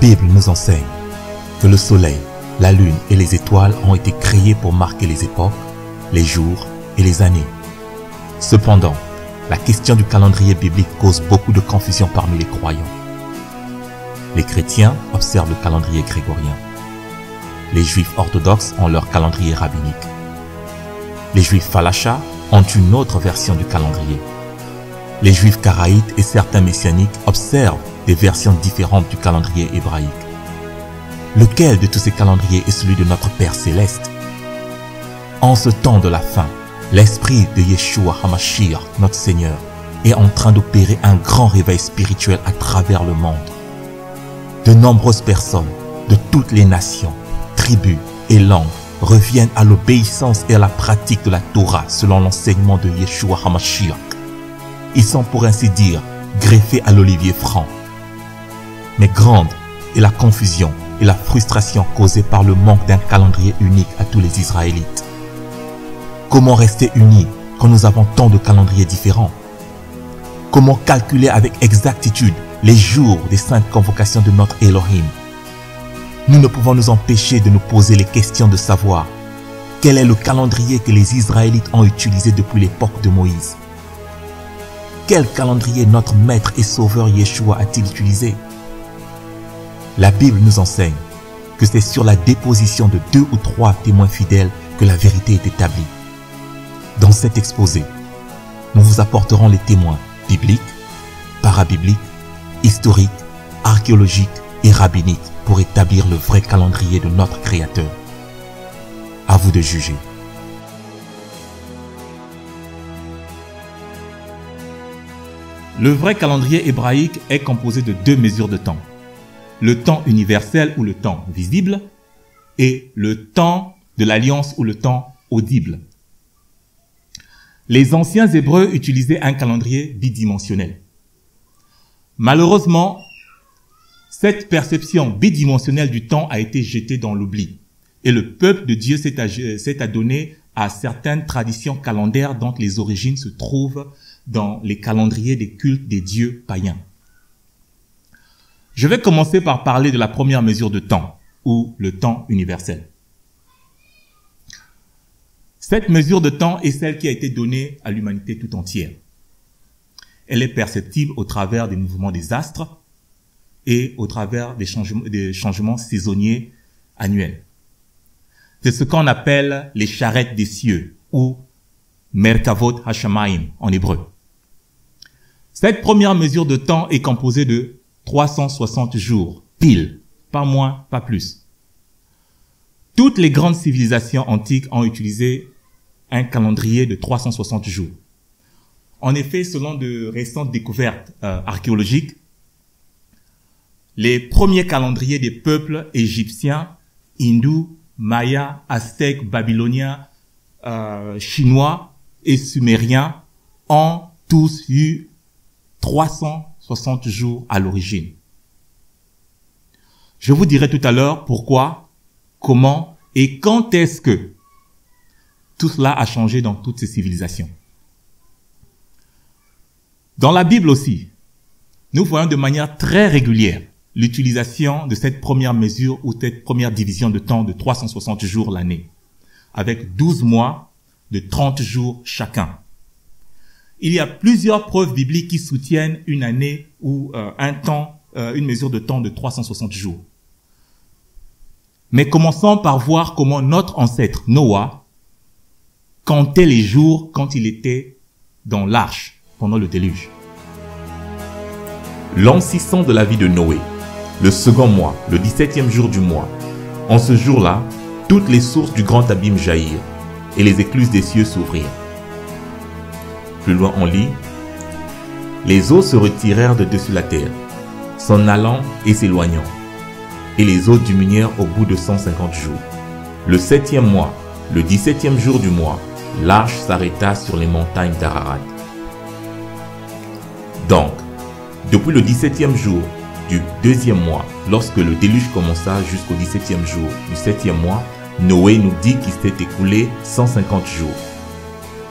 Bible nous enseigne que le soleil, la lune et les étoiles ont été créés pour marquer les époques, les jours et les années. Cependant, la question du calendrier biblique cause beaucoup de confusion parmi les croyants. Les chrétiens observent le calendrier grégorien. Les juifs orthodoxes ont leur calendrier rabbinique. Les juifs falachas ont une autre version du calendrier. Les juifs karaïtes et certains messianiques observent des versions différentes du calendrier hébraïque. Lequel de tous ces calendriers est celui de notre Père Céleste? En ce temps de la fin, l'esprit de Yeshua HaMashiach, notre Seigneur, est en train d'opérer un grand réveil spirituel à travers le monde. De nombreuses personnes de toutes les nations, tribus et langues reviennent à l'obéissance et à la pratique de la Torah selon l'enseignement de Yeshua HaMashiach. Ils sont pour ainsi dire greffés à l'olivier franc. Mais grande est la confusion et la frustration causée par le manque d'un calendrier unique à tous les Israélites. Comment rester unis quand nous avons tant de calendriers différents? Comment calculer avec exactitude les jours des saintes convocations de notre Elohim? Nous ne pouvons nous empêcher de nous poser les questions de savoir quel est le calendrier que les Israélites ont utilisé depuis l'époque de Moïse. Quel calendrier notre maître et sauveur Yeshua a-t-il utilisé? La Bible nous enseigne que c'est sur la déposition de 2 ou 3 témoins fidèles que la vérité est établie. Dans cet exposé, nous vous apporterons les témoins bibliques, parabibliques, historiques, archéologiques et rabbiniques pour établir le vrai calendrier de notre Créateur. À vous de juger. Le vrai calendrier hébraïque est composé de 2 mesures de temps. Le temps universel ou le temps visible et le temps de l'alliance ou le temps audible. Les anciens Hébreux utilisaient un calendrier bidimensionnel. Malheureusement, cette perception bidimensionnelle du temps a été jetée dans l'oubli et le peuple de Dieu s'est adonné à certaines traditions calendaires dont les origines se trouvent dans les calendriers des cultes des dieux païens. Je vais commencer par parler de la première mesure de temps, ou le temps universel. Cette mesure de temps est celle qui a été donnée à l'humanité tout entière. Elle est perceptible au travers des mouvements des astres et au travers des changements saisonniers annuels. C'est ce qu'on appelle les charrettes des cieux, ou Merkavot Hashamayim en hébreu. Cette première mesure de temps est composée de 360 jours, pile, pas moins, pas plus. Toutes les grandes civilisations antiques ont utilisé un calendrier de 360 jours. En effet, selon de récentes découvertes archéologiques, les premiers calendriers des peuples égyptiens, hindous, mayas, aztèques, babyloniens, chinois et sumériens ont tous eu 360 jours à l'origine. Je vous dirai tout à l'heure pourquoi, comment et quand est-ce que tout cela a changé dans toutes ces civilisations. Dans la Bible aussi, nous voyons de manière très régulière l'utilisation de cette première mesure ou cette première division de temps de 360 jours l'année, avec 12 mois de 30 jours chacun. Il y a plusieurs preuves bibliques qui soutiennent une année ou une mesure de temps de 360 jours. Mais commençons par voir comment notre ancêtre Noah comptait les jours quand il était dans l'arche pendant le déluge. L'an 600 de la vie de Noé, le second mois, le 17e jour du mois. En ce jour-là, toutes les sources du grand abîme jaillirent et les écluses des cieux s'ouvrirent. Plus loin on lit, les eaux se retirèrent de dessus la terre, s'en allant et s'éloignant, et les eaux diminuèrent au bout de 150 jours. Le 7e mois, le 17e jour du mois, l'arche s'arrêta sur les montagnes d'Ararat. Donc, depuis le 17e jour du 2e mois, lorsque le déluge commença jusqu'au 17e jour du 7e mois, Noé nous dit qu'il s'est écoulé 150 jours.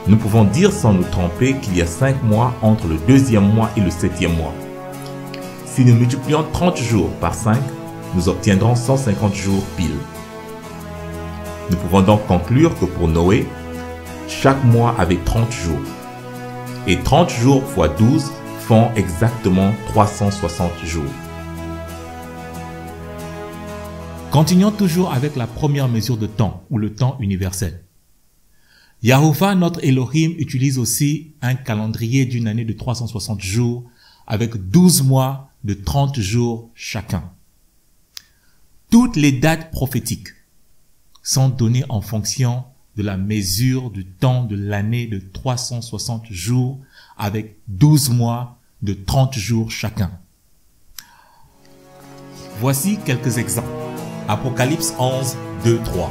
Nous pouvons dire sans nous tromper qu'il y a 5 mois entre le 2e mois et le 7e mois. Si nous multiplions 30 jours par 5, nous obtiendrons 150 jours pile. Nous pouvons donc conclure que pour Noé, chaque mois avait 30 jours. Et 30 jours fois 12 font exactement 360 jours. Continuons toujours avec la première mesure de temps, ou le temps universel. Yahovah, notre Elohim, utilise aussi un calendrier d'une année de 360 jours avec 12 mois de 30 jours chacun. Toutes les dates prophétiques sont données en fonction de la mesure du temps de l'année de 360 jours avec 12 mois de 30 jours chacun. Voici quelques exemples. Apocalypse 11, 2, 3.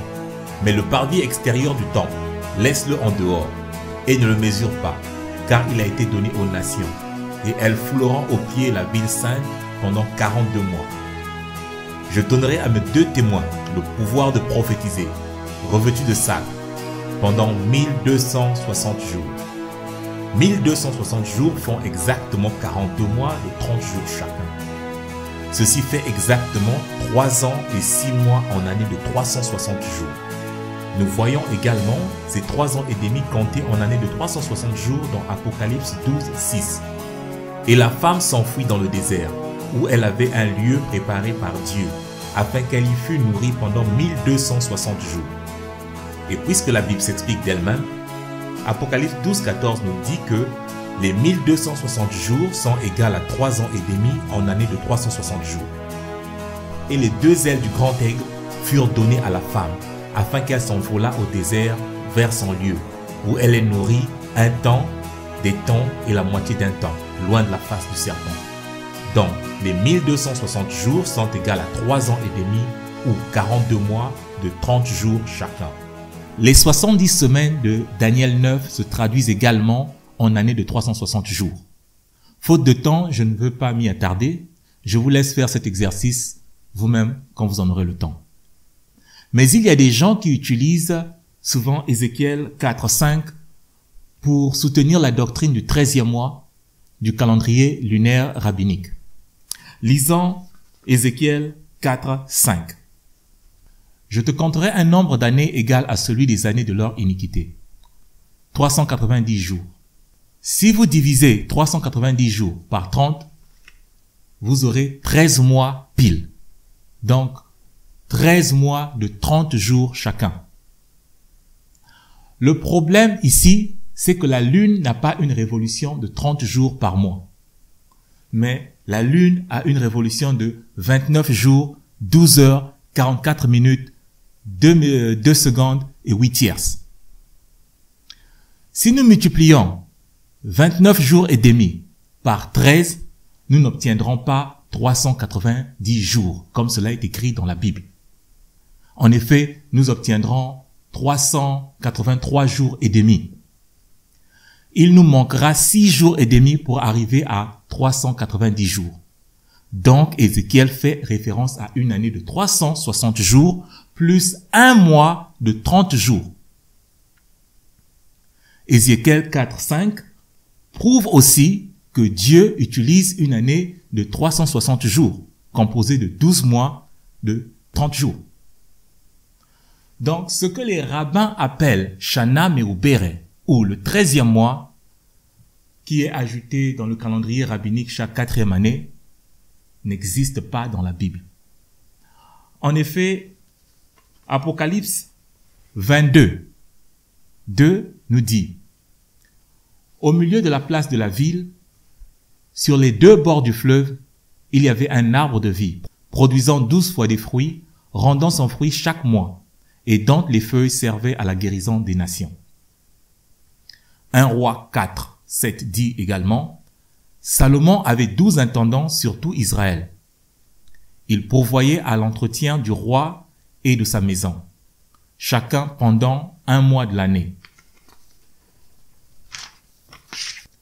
Mais le parvis extérieur du temple, laisse-le en dehors et ne le mesure pas, car il a été donné aux nations, et elles fouleront aux pieds la ville sainte pendant 42 mois. Je donnerai à mes 2 témoins le pouvoir de prophétiser, revêtus de sac, pendant 1260 jours. 1260 jours font exactement 42 mois de 30 jours chacun. Ceci fait exactement 3 ans et 6 mois en année de 360 jours. Nous voyons également ces 3 ans et demi comptés en année de 360 jours dans Apocalypse 12, 6. Et la femme s'enfuit dans le désert, où elle avait un lieu préparé par Dieu, afin qu'elle y fût nourrie pendant 1260 jours. Et puisque la Bible s'explique d'elle-même, Apocalypse 12, 14 nous dit que les 1260 jours sont égales à 3 ans et demi en année de 360 jours. Et les 2 ailes du grand aigle furent données à la femme, afin qu'elle s'envolât au désert vers son lieu, où elle est nourrie un temps, des temps et la moitié d'un temps, loin de la face du serpent. Donc, les 1260 jours sont égales à 3 ans et demi ou 42 mois de 30 jours chacun. Les 70 semaines de Daniel 9 se traduisent également en année de 360 jours. Faute de temps, je ne veux pas m'y attarder. Je vous laisse faire cet exercice vous-même quand vous en aurez le temps. Mais il y a des gens qui utilisent souvent Ézéchiel 4, 5 pour soutenir la doctrine du 13e mois du calendrier lunaire rabbinique. Lisons Ézéchiel 4, 5. Je te compterai un nombre d'années égal à celui des années de leur iniquité. 390 jours. Si vous divisez 390 jours par 30, vous aurez 13 mois pile. Donc, 13 mois de 30 jours chacun. Le problème ici, c'est que la lune n'a pas une révolution de 30 jours par mois. Mais la lune a une révolution de 29 jours, 12 heures, 44 minutes, 2 secondes et 8 tierces. Si nous multiplions 29 jours et demi par 13, nous n'obtiendrons pas 390 jours, comme cela est écrit dans la Bible. En effet, nous obtiendrons 383 jours et demi. Il nous manquera 6 jours et demi pour arriver à 390 jours. Donc, Ézéchiel fait référence à une année de 360 jours plus un mois de 30 jours. Ézéchiel 4, 5 prouve aussi que Dieu utilise une année de 360 jours, composée de 12 mois de 30 jours. Donc, ce que les rabbins appellent Shana Meubere, ou le 13e mois, qui est ajouté dans le calendrier rabbinique chaque 4e année, n'existe pas dans la Bible. En effet, Apocalypse 22, 2 nous dit: au milieu de la place de la ville, sur les 2 bords du fleuve, il y avait un arbre de vie, produisant 12 fois des fruits, rendant son fruit chaque mois, et dont les feuilles servaient à la guérison des nations. 1 Roi 4, 7 dit également: Salomon avait 12 intendants sur tout Israël. Il pourvoyait à l'entretien du roi et de sa maison, chacun pendant 1 mois de l'année.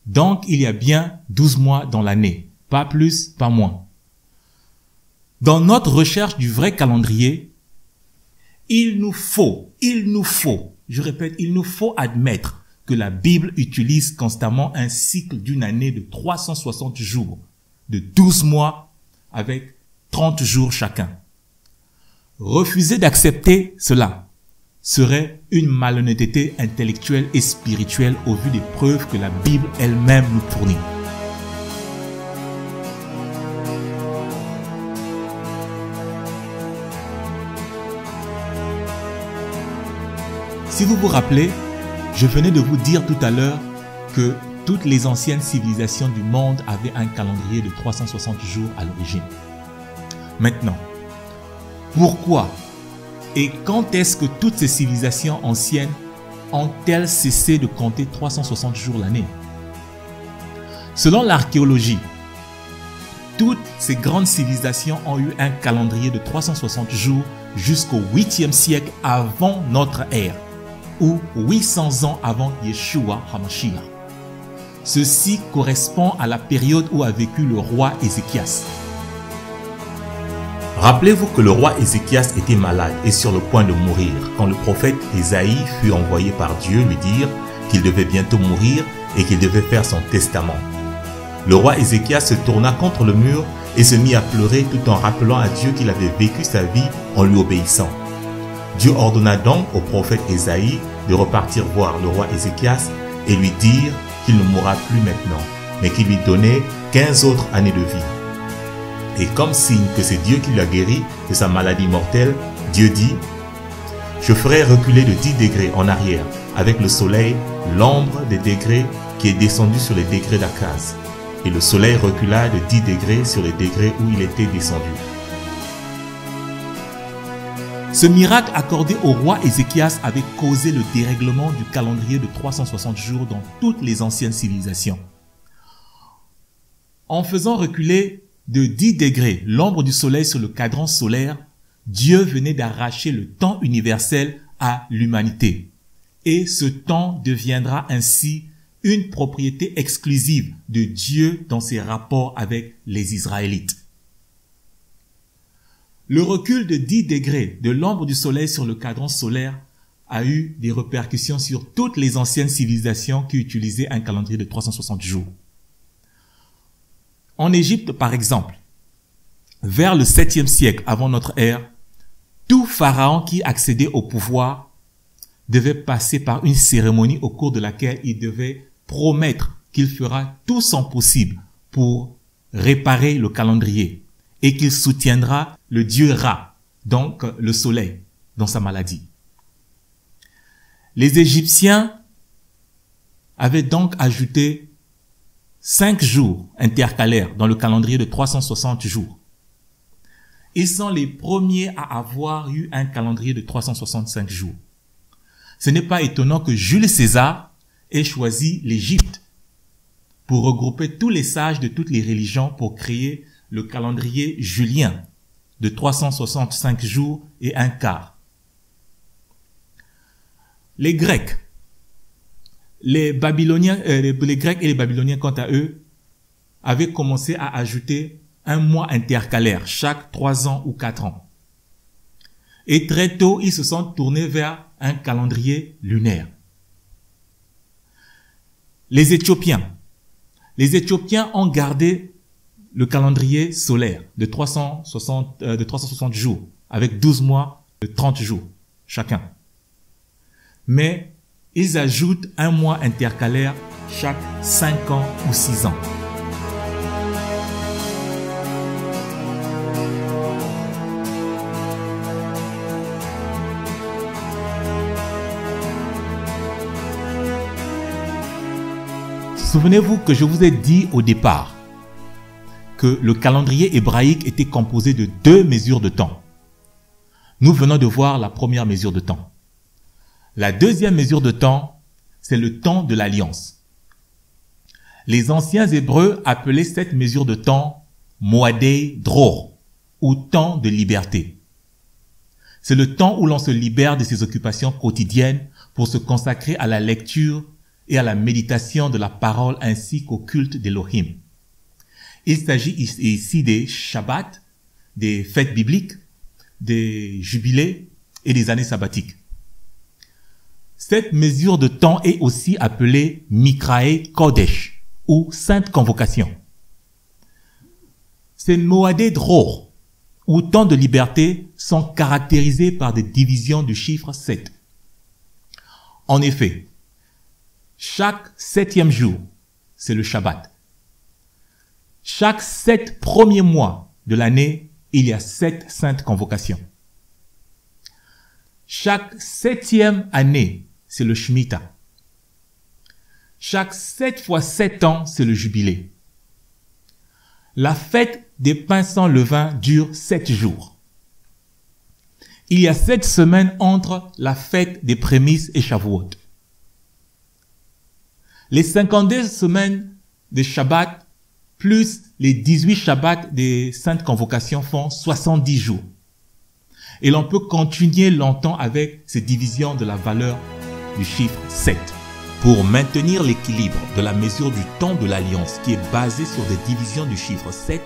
Donc, il y a bien 12 mois dans l'année, pas plus, pas moins. Dans notre recherche du vrai calendrier, il nous faut, je répète, il nous faut admettre que la Bible utilise constamment un cycle d'une année de 360 jours, de 12 mois avec 30 jours chacun. Refuser d'accepter cela serait une malhonnêteté intellectuelle et spirituelle au vu des preuves que la Bible elle-même nous fournit. Si vous vous rappelez, je venais de vous dire tout à l'heure que toutes les anciennes civilisations du monde avaient un calendrier de 360 jours à l'origine. Maintenant, pourquoi et quand est-ce que toutes ces civilisations anciennes ont-elles cessé de compter 360 jours l'année? Selon l'archéologie, toutes ces grandes civilisations ont eu un calendrier de 360 jours jusqu'au 8e siècle avant notre ère, ou 800 ans avant Yeshua HaMashiach. Ceci correspond à la période où a vécu le roi Ézéchias. Rappelez-vous que le roi Ézéchias était malade et sur le point de mourir quand le prophète Ésaïe fut envoyé par Dieu lui dire qu'il devait bientôt mourir et qu'il devait faire son testament. Le roi Ézéchias se tourna contre le mur et se mit à pleurer tout en rappelant à Dieu qu'il avait vécu sa vie en lui obéissant. Dieu ordonna donc au prophète Ésaïe de repartir voir le roi Ézéchias et lui dire qu'il ne mourra plus maintenant, mais qu'il lui donnait 15 autres années de vie. Et comme signe que c'est Dieu qui l'a guéri de sa maladie mortelle, Dieu dit « Je ferai reculer de 10 degrés en arrière, avec le soleil, l'ombre des degrés qui est descendu sur les degrés d'Akaz. » Et le soleil recula de 10 degrés sur les degrés où il était descendu. Ce miracle accordé au roi Ézéchias avait causé le dérèglement du calendrier de 360 jours dans toutes les anciennes civilisations. En faisant reculer de 10 degrés l'ombre du soleil sur le cadran solaire, Dieu venait d'arracher le temps universel à l'humanité. Et ce temps deviendra ainsi une propriété exclusive de Dieu dans ses rapports avec les Israélites. Le recul de 10 degrés de l'ombre du soleil sur le cadran solaire a eu des répercussions sur toutes les anciennes civilisations qui utilisaient un calendrier de 360 jours. En Égypte, par exemple, vers le 7e siècle avant notre ère, tout pharaon qui accédait au pouvoir devait passer par une cérémonie au cours de laquelle il devait promettre qu'il fera tout son possible pour réparer le calendrier et qu'il soutiendra le dieu Ra, donc le soleil, dans sa maladie. Les Égyptiens avaient donc ajouté 5 jours intercalaires dans le calendrier de 360 jours. Ils sont les premiers à avoir eu un calendrier de 365 jours. Ce n'est pas étonnant que Jules César ait choisi l'Égypte pour regrouper tous les sages de toutes les religions pour créer le calendrier julien de 365 jours et un quart. Les Grecs, les Grecs et les Babyloniens, quant à eux, avaient commencé à ajouter un mois intercalaire chaque 3 ans ou 4 ans. Et très tôt, ils se sont tournés vers un calendrier lunaire. Les Éthiopiens ont gardé le calendrier solaire de 360 jours, avec 12 mois de 30 jours chacun. Mais ils ajoutent un mois intercalaire chaque 5 ans ou 6 ans. Souvenez-vous que je vous ai dit au départ que le calendrier hébraïque était composé de 2 mesures de temps. Nous venons de voir la première mesure de temps. La deuxième mesure de temps, c'est le temps de l'alliance. Les anciens Hébreux appelaient cette mesure de temps Moadei Dror, ou temps de liberté. C'est le temps où l'on se libère de ses occupations quotidiennes pour se consacrer à la lecture et à la méditation de la parole ainsi qu'au culte d'Élohim. Il s'agit ici des Shabbats, des fêtes bibliques, des jubilés et des années sabbatiques. Cette mesure de temps est aussi appelée Mikrae Kodesh ou Sainte Convocation. C'est Moadei Dror ou temps de liberté sont caractérisés par des divisions du chiffre 7. En effet, chaque 7e jour, c'est le Shabbat. Chaque 7 premiers mois de l'année, il y a 7 saintes convocations. Chaque 7e année, c'est le Shemitah. Chaque 7 fois 7 ans, c'est le jubilé. La fête des pains sans levain dure 7 jours. Il y a 7 semaines entre la fête des prémices et Shavuot. Les 52 semaines de Shabbat plus les 18 Shabbats des saintes convocations font 70 jours. Et l'on peut continuer longtemps avec ces divisions de la valeur du chiffre 7. Pour maintenir l'équilibre de la mesure du temps de l'Alliance qui est basée sur des divisions du chiffre 7,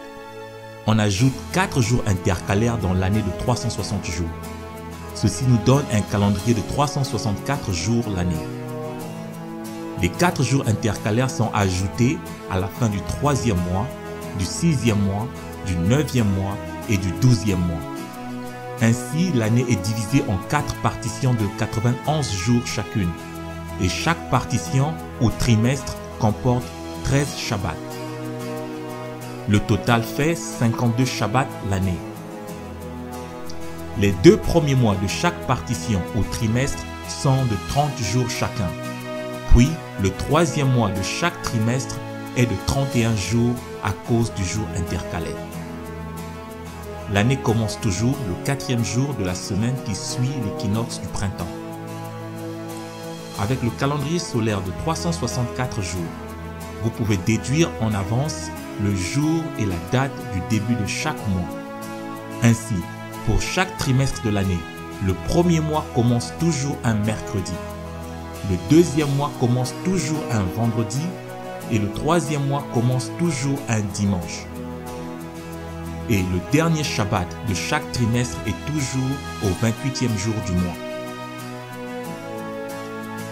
on ajoute 4 jours intercalaires dans l'année de 360 jours. Ceci nous donne un calendrier de 364 jours l'année. Les 4 jours intercalaires sont ajoutés à la fin du 3e mois, du 6e mois, du 9e mois et du 12e mois. Ainsi, l'année est divisée en 4 partitions de 91 jours chacune. Et chaque partition ou trimestre comporte 13 Shabbats. Le total fait 52 Shabbats l'année. Les 2 premiers mois de chaque partition ou trimestre sont de 30 jours chacun. Puis, le 3e mois de chaque trimestre est de 31 jours à cause du jour intercalaire. L'année commence toujours le 4e jour de la semaine qui suit l'équinoxe du printemps. Avec le calendrier solaire de 364 jours, vous pouvez déduire en avance le jour et la date du début de chaque mois. Ainsi, pour chaque trimestre de l'année, le premier mois commence toujours un mercredi. Le 2e mois commence toujours un vendredi et le 3e mois commence toujours un dimanche. Et le dernier Shabbat de chaque trimestre est toujours au 28e jour du mois.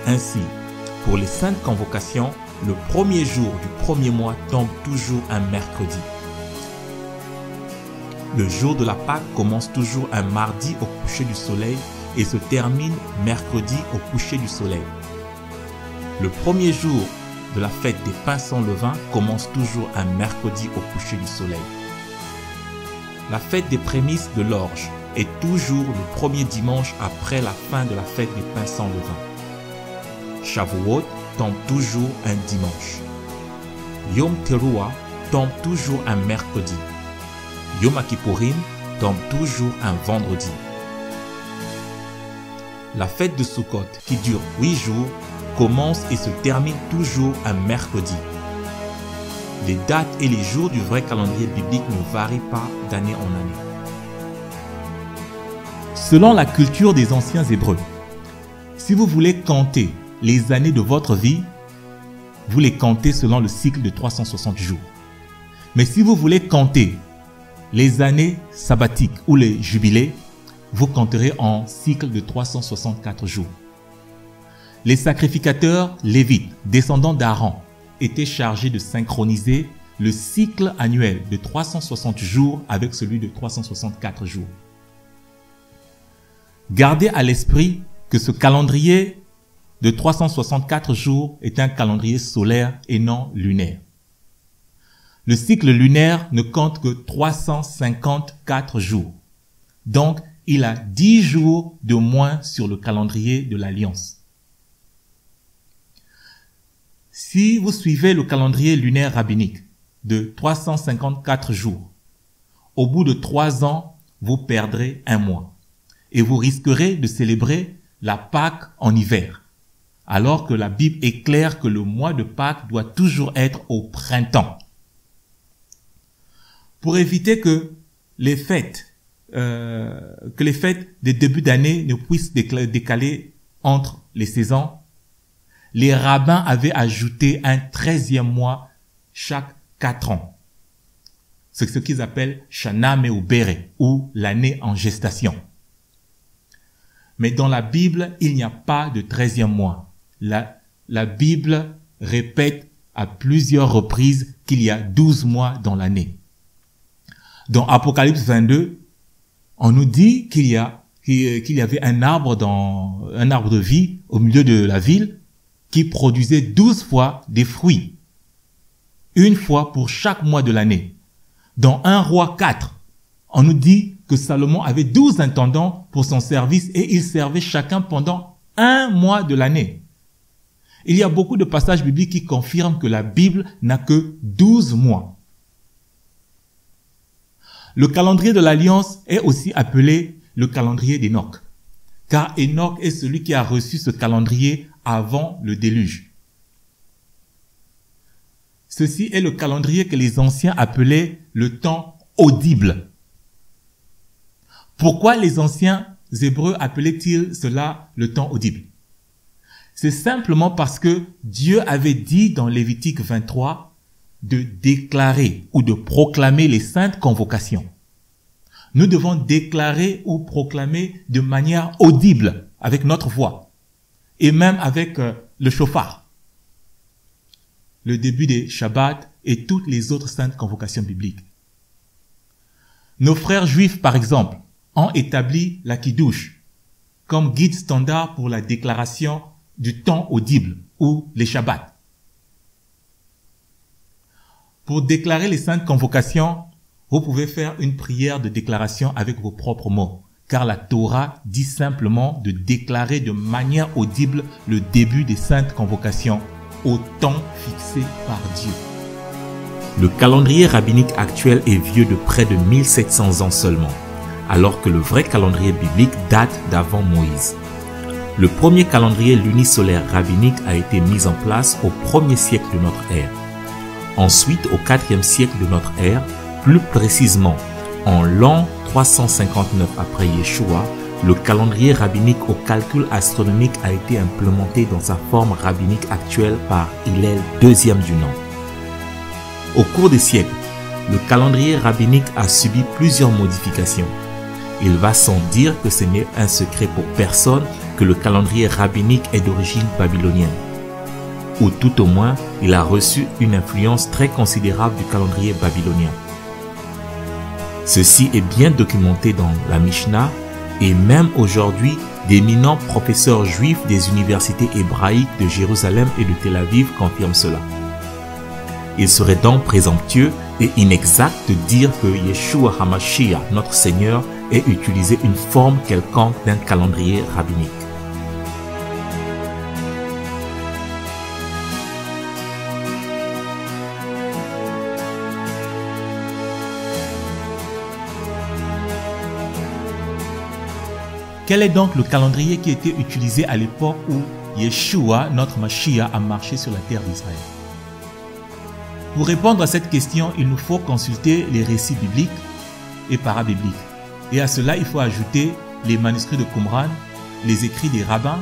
Ainsi, pour les saintes convocations, le premier jour du premier mois tombe toujours un mercredi. Le jour de la Pâque commence toujours un mardi au coucher du soleil et se termine mercredi au coucher du soleil. Le premier jour de la fête des pains sans levain commence toujours un mercredi au coucher du soleil. La fête des prémices de l'orge est toujours le premier dimanche après la fin de la fête des pains sans levain. Shavuot tombe toujours un dimanche. Yom Teruah tombe toujours un mercredi. Yom Kippourim tombe toujours un vendredi. La fête de Sukkot, qui dure 8 jours, commence et se termine toujours un mercredi. Les dates et les jours du vrai calendrier biblique ne varient pas d'année en année. Selon la culture des anciens Hébreux, si vous voulez compter les années de votre vie, vous les comptez selon le cycle de 360 jours. Mais si vous voulez compter les années sabbatiques ou les jubilés, vous compterez en cycle de 364 jours. Les sacrificateurs lévites, descendants d'Aaron, étaient chargés de synchroniser le cycle annuel de 360 jours avec celui de 364 jours. Gardez à l'esprit que ce calendrier de 364 jours est un calendrier solaire et non lunaire. Le cycle lunaire ne compte que 354 jours. Donc, il a 10 jours de moins sur le calendrier de l'Alliance. Si vous suivez le calendrier lunaire rabbinique de 354 jours, au bout de 3 ans, vous perdrez un mois et vous risquerez de célébrer la Pâque en hiver, alors que la Bible est claire que le mois de Pâques doit toujours être au printemps. Pour éviter que les fêtes des débuts d'année ne puissent décaler entre les saisons, les rabbins avaient ajouté un 13e mois chaque 4 ans. C'est ce qu'ils appellent Shana Me'uberet, ou l'année en gestation. Mais dans la Bible, il n'y a pas de 13e mois. La Bible répète à plusieurs reprises qu'il y a 12 mois dans l'année. Dans Apocalypse 22, on nous dit qu'il y avait un arbre de vie au milieu de la ville qui produisait 12 fois des fruits, une fois pour chaque mois de l'année. Dans 1 Roi 4, on nous dit que Salomon avait 12 intendants pour son service et ils servaient chacun pendant 1 mois de l'année. Il y a beaucoup de passages bibliques qui confirment que la Bible n'a que 12 mois. Le calendrier de l'Alliance est aussi appelé le calendrier d'Enoch, car Enoch est celui qui a reçu ce calendrier avant le déluge. Ceci est le calendrier que les anciens appelaient le temps audible. Pourquoi les anciens Hébreux appelaient-ils cela le temps audible? C'est simplement parce que Dieu avait dit dans Lévitique 23 de déclarer ou de proclamer les saintes convocations. Nous devons déclarer ou proclamer de manière audible avec notre voix et même avec le chauffard. Le début des Shabbats et toutes les autres saintes convocations bibliques. Nos frères juifs, par exemple, ont établi la Kiddush comme guide standard pour la déclaration du temps audible ou les Shabbats. Pour déclarer les saintes convocations, vous pouvez faire une prière de déclaration avec vos propres mots, car la Torah dit simplement de déclarer de manière audible le début des saintes convocations au temps fixé par Dieu. Le calendrier rabbinique actuel est vieux de près de 1700 ans seulement, alors que le vrai calendrier biblique date d'avant Moïse. Le premier calendrier lunisolaire rabbinique a été mis en place au 1er siècle de notre ère. Ensuite, au 4e siècle de notre ère, plus précisément en l'an 359 après Yeshua, le calendrier rabbinique au calcul astronomique a été implémenté dans sa forme rabbinique actuelle par Hillel II du nom. Au cours des siècles, le calendrier rabbinique a subi plusieurs modifications. Il va sans dire que ce n'est un secret pour personne que le calendrier rabbinique est d'origine babylonienne. Ou tout au moins, il a reçu une influence très considérable du calendrier babylonien. Ceci est bien documenté dans la Mishnah et même aujourd'hui, d'éminents professeurs juifs des universités hébraïques de Jérusalem et de Tel Aviv confirment cela. Il serait donc présomptueux et inexact de dire que Yeshua HaMashiach, notre Seigneur, ait utilisé une forme quelconque d'un calendrier rabbinique. Quel est donc le calendrier qui était utilisé à l'époque où Yeshua, notre Mashiach, a marché sur la terre d'Israël? Pour répondre à cette question, il nous faut consulter les récits bibliques et parabibliques. Et à cela, il faut ajouter les manuscrits de Qumran, les écrits des rabbins,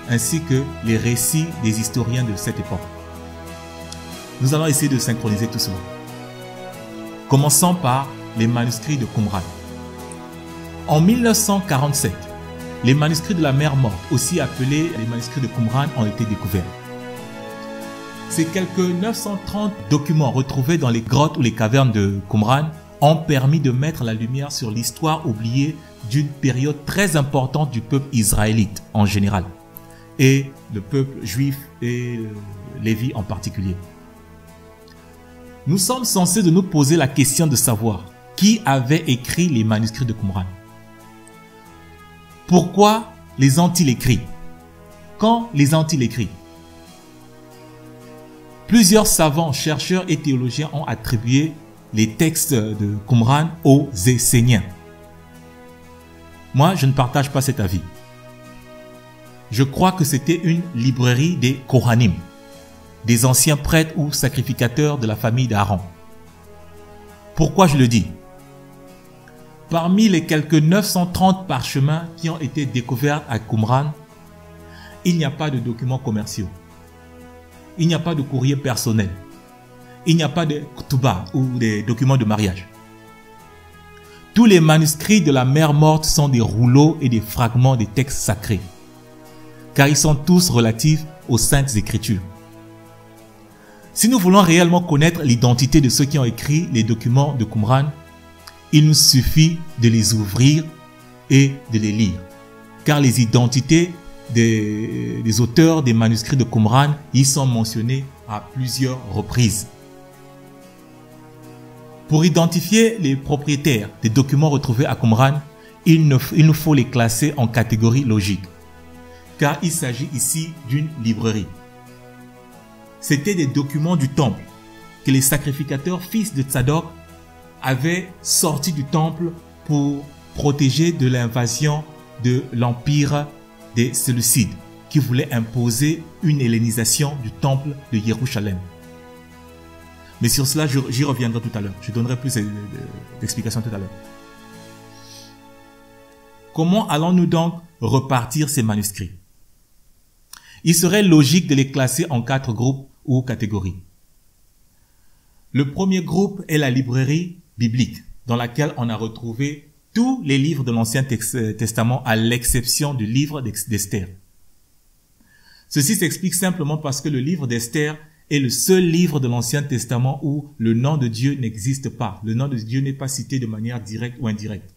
ainsi que les récits des historiens de cette époque. Nous allons essayer de synchroniser tout cela. Commençons par les manuscrits de Qumran. En 1947, les manuscrits de la mer Morte, aussi appelés les manuscrits de Qumran, ont été découverts. Ces quelques 930 documents retrouvés dans les grottes ou les cavernes de Qumran ont permis de mettre la lumière sur l'histoire oubliée d'une période très importante du peuple israélite en général et le peuple juif et Lévi en particulier. Nous sommes censés de nous poser la question de savoir qui avait écrit les manuscrits de Qumran. Pourquoi les ont-ils écrits? Quand les ont-ils écrits? Plusieurs savants, chercheurs et théologiens ont attribué les textes de Qumran aux Esséniens. Moi, je ne partage pas cet avis. Je crois que c'était une librairie des Kohanim, des anciens prêtres ou sacrificateurs de la famille d'Aaron. Pourquoi je le dis? Parmi les quelques 930 parchemins qui ont été découverts à Qumran, il n'y a pas de documents commerciaux. Il n'y a pas de courrier personnel. Il n'y a pas de ketouba ou des documents de mariage. Tous les manuscrits de la mer Morte sont des rouleaux et des fragments des textes sacrés, car ils sont tous relatifs aux Saintes Écritures. Si nous voulons réellement connaître l'identité de ceux qui ont écrit les documents de Qumran, il nous suffit de les ouvrir et de les lire. Car les identités des auteurs des manuscrits de Qumran y sont mentionnées à plusieurs reprises. Pour identifier les propriétaires des documents retrouvés à Qumran, il nous faut les classer en catégories logiques, car il s'agit ici d'une librairie. C'étaient des documents du temple que les sacrificateurs fils de Tsadok avaient sortis du temple pour protéger de l'invasion de l'empire des Séleucides qui voulaient imposer une hellénisation du temple de Jérusalem. Mais sur cela, j'y reviendrai tout à l'heure. Je donnerai plus d'explications tout à l'heure. Comment allons-nous donc repartir ces manuscrits? Il serait logique de les classer en 4 groupes ou catégories. Le premier groupe est la librairie biblique, dans laquelle on a retrouvé tous les livres de l'Ancien Testament à l'exception du livre d'Esther. Ceci s'explique simplement parce que le livre d'Esther est le seul livre de l'Ancien Testament où le nom de Dieu n'existe pas. Le nom de Dieu n'est pas cité de manière directe ou indirecte.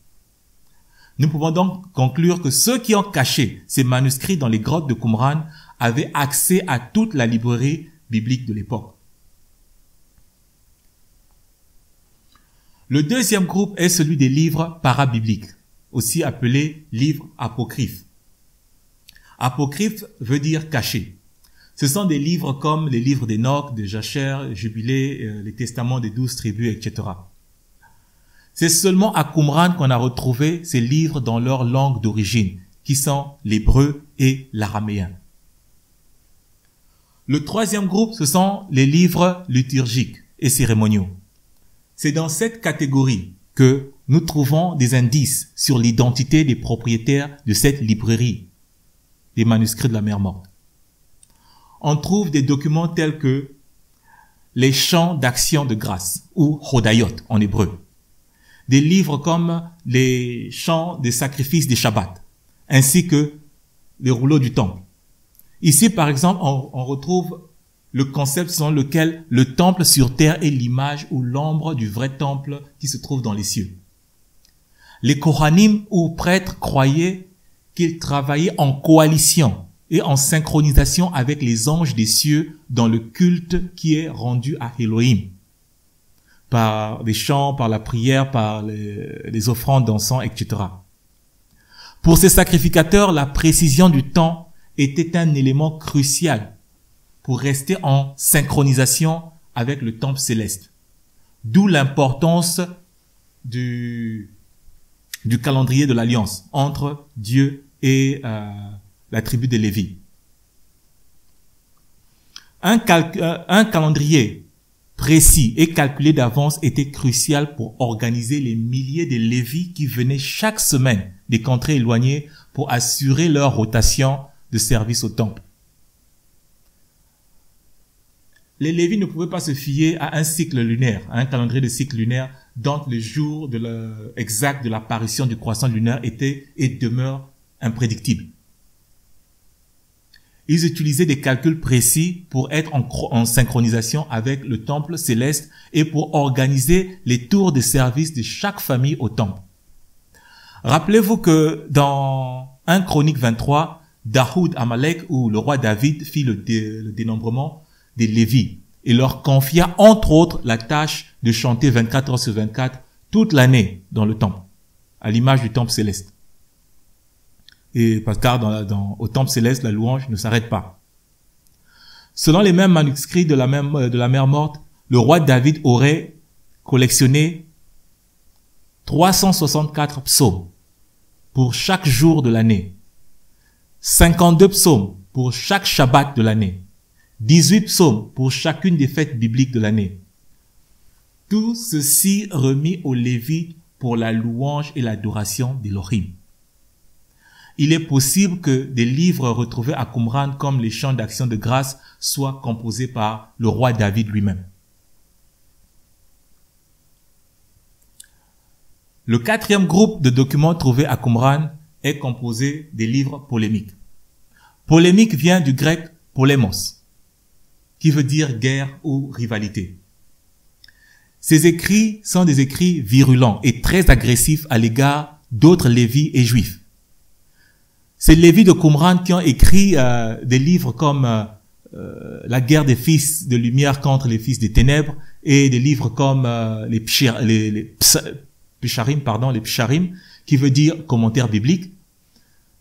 Nous pouvons donc conclure que ceux qui ont caché ces manuscrits dans les grottes de Qumran avaient accès à toute la librairie biblique de l'époque. Le deuxième groupe est celui des livres parabibliques, aussi appelés livres apocryphes. Apocryphe veut dire caché. Ce sont des livres comme les livres d'Enoch, de Jacher, Jubilé, les testaments des 12 tribus, etc. C'est seulement à Qumran qu'on a retrouvé ces livres dans leur langue d'origine, qui sont l'hébreu et l'araméen. Le troisième groupe, ce sont les livres liturgiques et cérémoniaux. C'est dans cette catégorie que nous trouvons des indices sur l'identité des propriétaires de cette librairie, des manuscrits de la mer Morte. On trouve des documents tels que les chants d'action de grâce, ou Hodayot en hébreu, des livres comme les chants des sacrifices des Shabbats, ainsi que les rouleaux du temple. Ici, par exemple, on retrouve le concept selon lequel le temple sur terre est l'image ou l'ombre du vrai temple qui se trouve dans les cieux. Les Kohanim ou prêtres croyaient qu'ils travaillaient en coalition et en synchronisation avec les anges des cieux dans le culte qui est rendu à Elohim, par les chants, par la prière, par les offrandes d'encens, etc. Pour ces sacrificateurs, la précision du temps était un élément crucial pour rester en synchronisation avec le temple céleste. D'où l'importance du calendrier de l'alliance entre Dieu et la tribu de Lévi. Un calendrier précis et calculé d'avance était crucial pour organiser les milliers de Lévis qui venaient chaque semaine des contrées éloignées pour assurer leur rotation de service au temple. Les Lévites ne pouvaient pas se fier à un cycle lunaire, à un calendrier de cycle lunaire dont le jour exact de l'apparition du croissant lunaire était et demeure imprédictible. Ils utilisaient des calculs précis pour être en synchronisation avec le temple céleste et pour organiser les tours de service de chaque famille au temple. Rappelez-vous que dans 1 Chronique 23, Daoud Amalek, ou le roi David, fit le dénombrement des Lévites et leur confia entre autres la tâche de chanter 24 heures sur 24 toute l'année dans le temple, à l'image du temple céleste. Et car au temple céleste, la louange ne s'arrête pas. Selon les mêmes manuscrits de la mer Morte, le roi David aurait collectionné 364 psaumes pour chaque jour de l'année, 52 psaumes pour chaque Shabbat de l'année, 18 psaumes pour chacune des fêtes bibliques de l'année. Tout ceci remis aux Lévites pour la louange et l'adoration d'Elohim. Il est possible que des livres retrouvés à Qumran comme les chants d'action de grâce soient composés par le roi David lui-même. Le quatrième groupe de documents trouvés à Qumran est composé des livres polémiques. Polémique vient du grec polémos, qui veut dire guerre ou rivalité. Ces écrits sont des écrits virulents et très agressifs à l'égard d'autres Lévis et Juifs. Ces Lévis de Qumran qui ont écrit des livres comme La guerre des fils de lumière contre les fils des ténèbres et des livres comme les Psharim, qui veut dire commentaire biblique.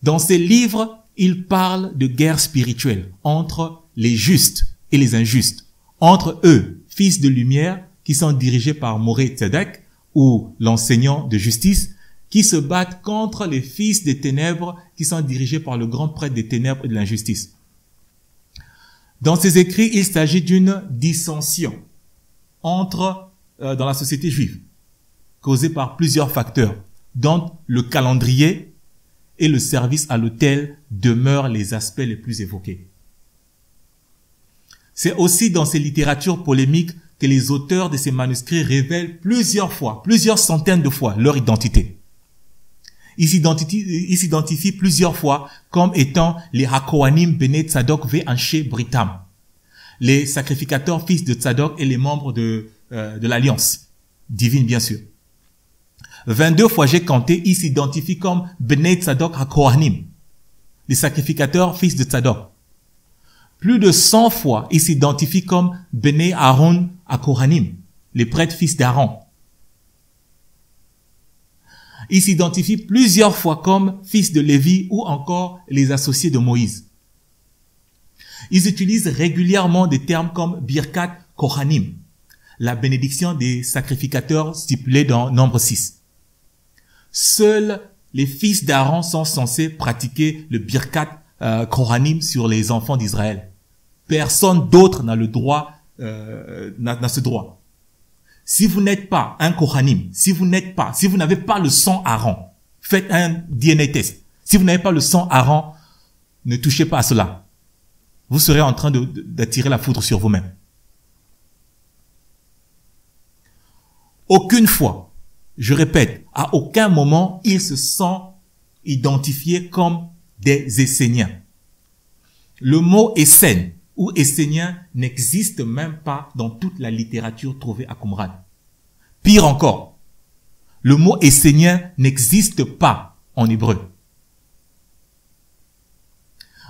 Dans ces livres, ils parlent de guerre spirituelle entre les justes et les injustes, entre eux, fils de lumière, qui sont dirigés par Moré Tzedek, ou l'enseignant de justice, qui se battent contre les fils des ténèbres, qui sont dirigés par le grand prêtre des ténèbres et de l'injustice. Dans ces écrits, il s'agit d'une dissension dans la société juive, causée par plusieurs facteurs, dont le calendrier et le service à l'autel demeurent les aspects les plus évoqués. C'est aussi dans ces littératures polémiques que les auteurs de ces manuscrits révèlent plusieurs centaines de fois leur identité. Ils s'identifient plusieurs fois comme étant les Hakohanim Bene Tzadok ve Anshe Britam, les sacrificateurs fils de Tzadok et les membres de l'alliance divine, bien sûr. 22 fois j'ai compté, ils s'identifient comme Bene Tzadok Hakohanim, les sacrificateurs fils de Tzadok. Plus de 100 fois, ils s'identifient comme Bene Aaron Hakohanim, les prêtres fils d'Aaron. Ils s'identifient plusieurs fois comme fils de Lévi ou encore les associés de Moïse. Ils utilisent régulièrement des termes comme Birkat Kohanim, la bénédiction des sacrificateurs stipulée dans Nombre 6. Seuls les fils d'Aaron sont censés pratiquer le Birkat Kohanim sur les enfants d'Israël. Personne d'autre n'a le droit, n'a ce droit. Si vous n'êtes pas un Kohanim, si vous n'avez pas le sang Aaron, faites un DNA test. Si vous n'avez pas le sang Aaron, ne touchez pas à cela. Vous serez en train d'attirer la foudre sur vous-même. Aucune fois, je répète, à aucun moment, ils se sont identifiés comme des Esséniens. Le mot Essène ou Essénien n'existe même pas dans toute la littérature trouvée à Qumran. Pire encore, le mot Essénien n'existe pas en hébreu.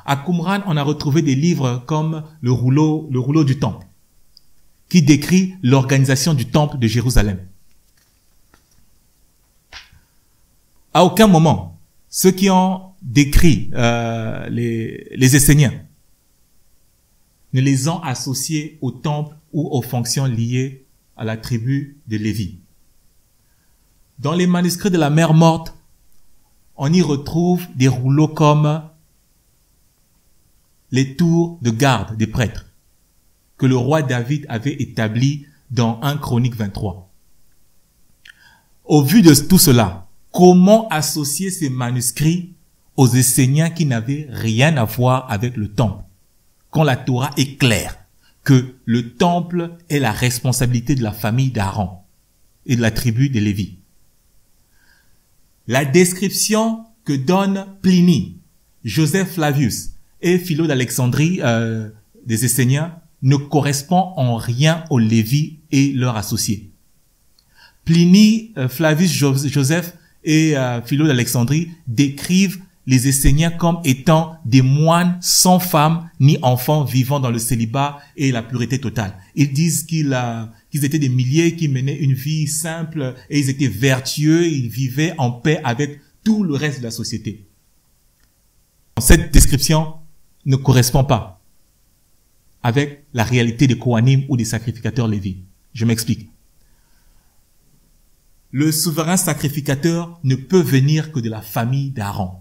À Qumran, on a retrouvé des livres comme le rouleau du temple, qui décrit l'organisation du temple de Jérusalem. À aucun moment, ceux qui ont décrit les Esséniens ne les ont associés au temple ou aux fonctions liées à la tribu de Lévi. Dans les manuscrits de la mer Morte, on y retrouve des rouleaux comme les tours de garde des prêtres que le roi David avait établis dans 1 Chronique 23. Au vu de tout cela, comment associer ces manuscrits aux Esséniens qui n'avaient rien à voir avec le temple, quand la Torah est claire que le temple est la responsabilité de la famille d'Aaron et de la tribu de Lévi? La description que donnent Plinie, Joseph Flavius et Philo d'Alexandrie des Esséniens ne correspond en rien aux Lévis et leurs associés. Plinie, Flavius Joseph et Philo d'Alexandrie décrivent les Esséniens comme étant des moines sans femme ni enfants vivant dans le célibat et la pureté totale. Ils disent qu'ils étaient des milliers qui menaient une vie simple et ils étaient vertueux, ils vivaient en paix avec tout le reste de la société. Cette description ne correspond pas avec la réalité des Kohanim ou des sacrificateurs Lévi. Je m'explique. Le souverain sacrificateur ne peut venir que de la famille d'Aaron.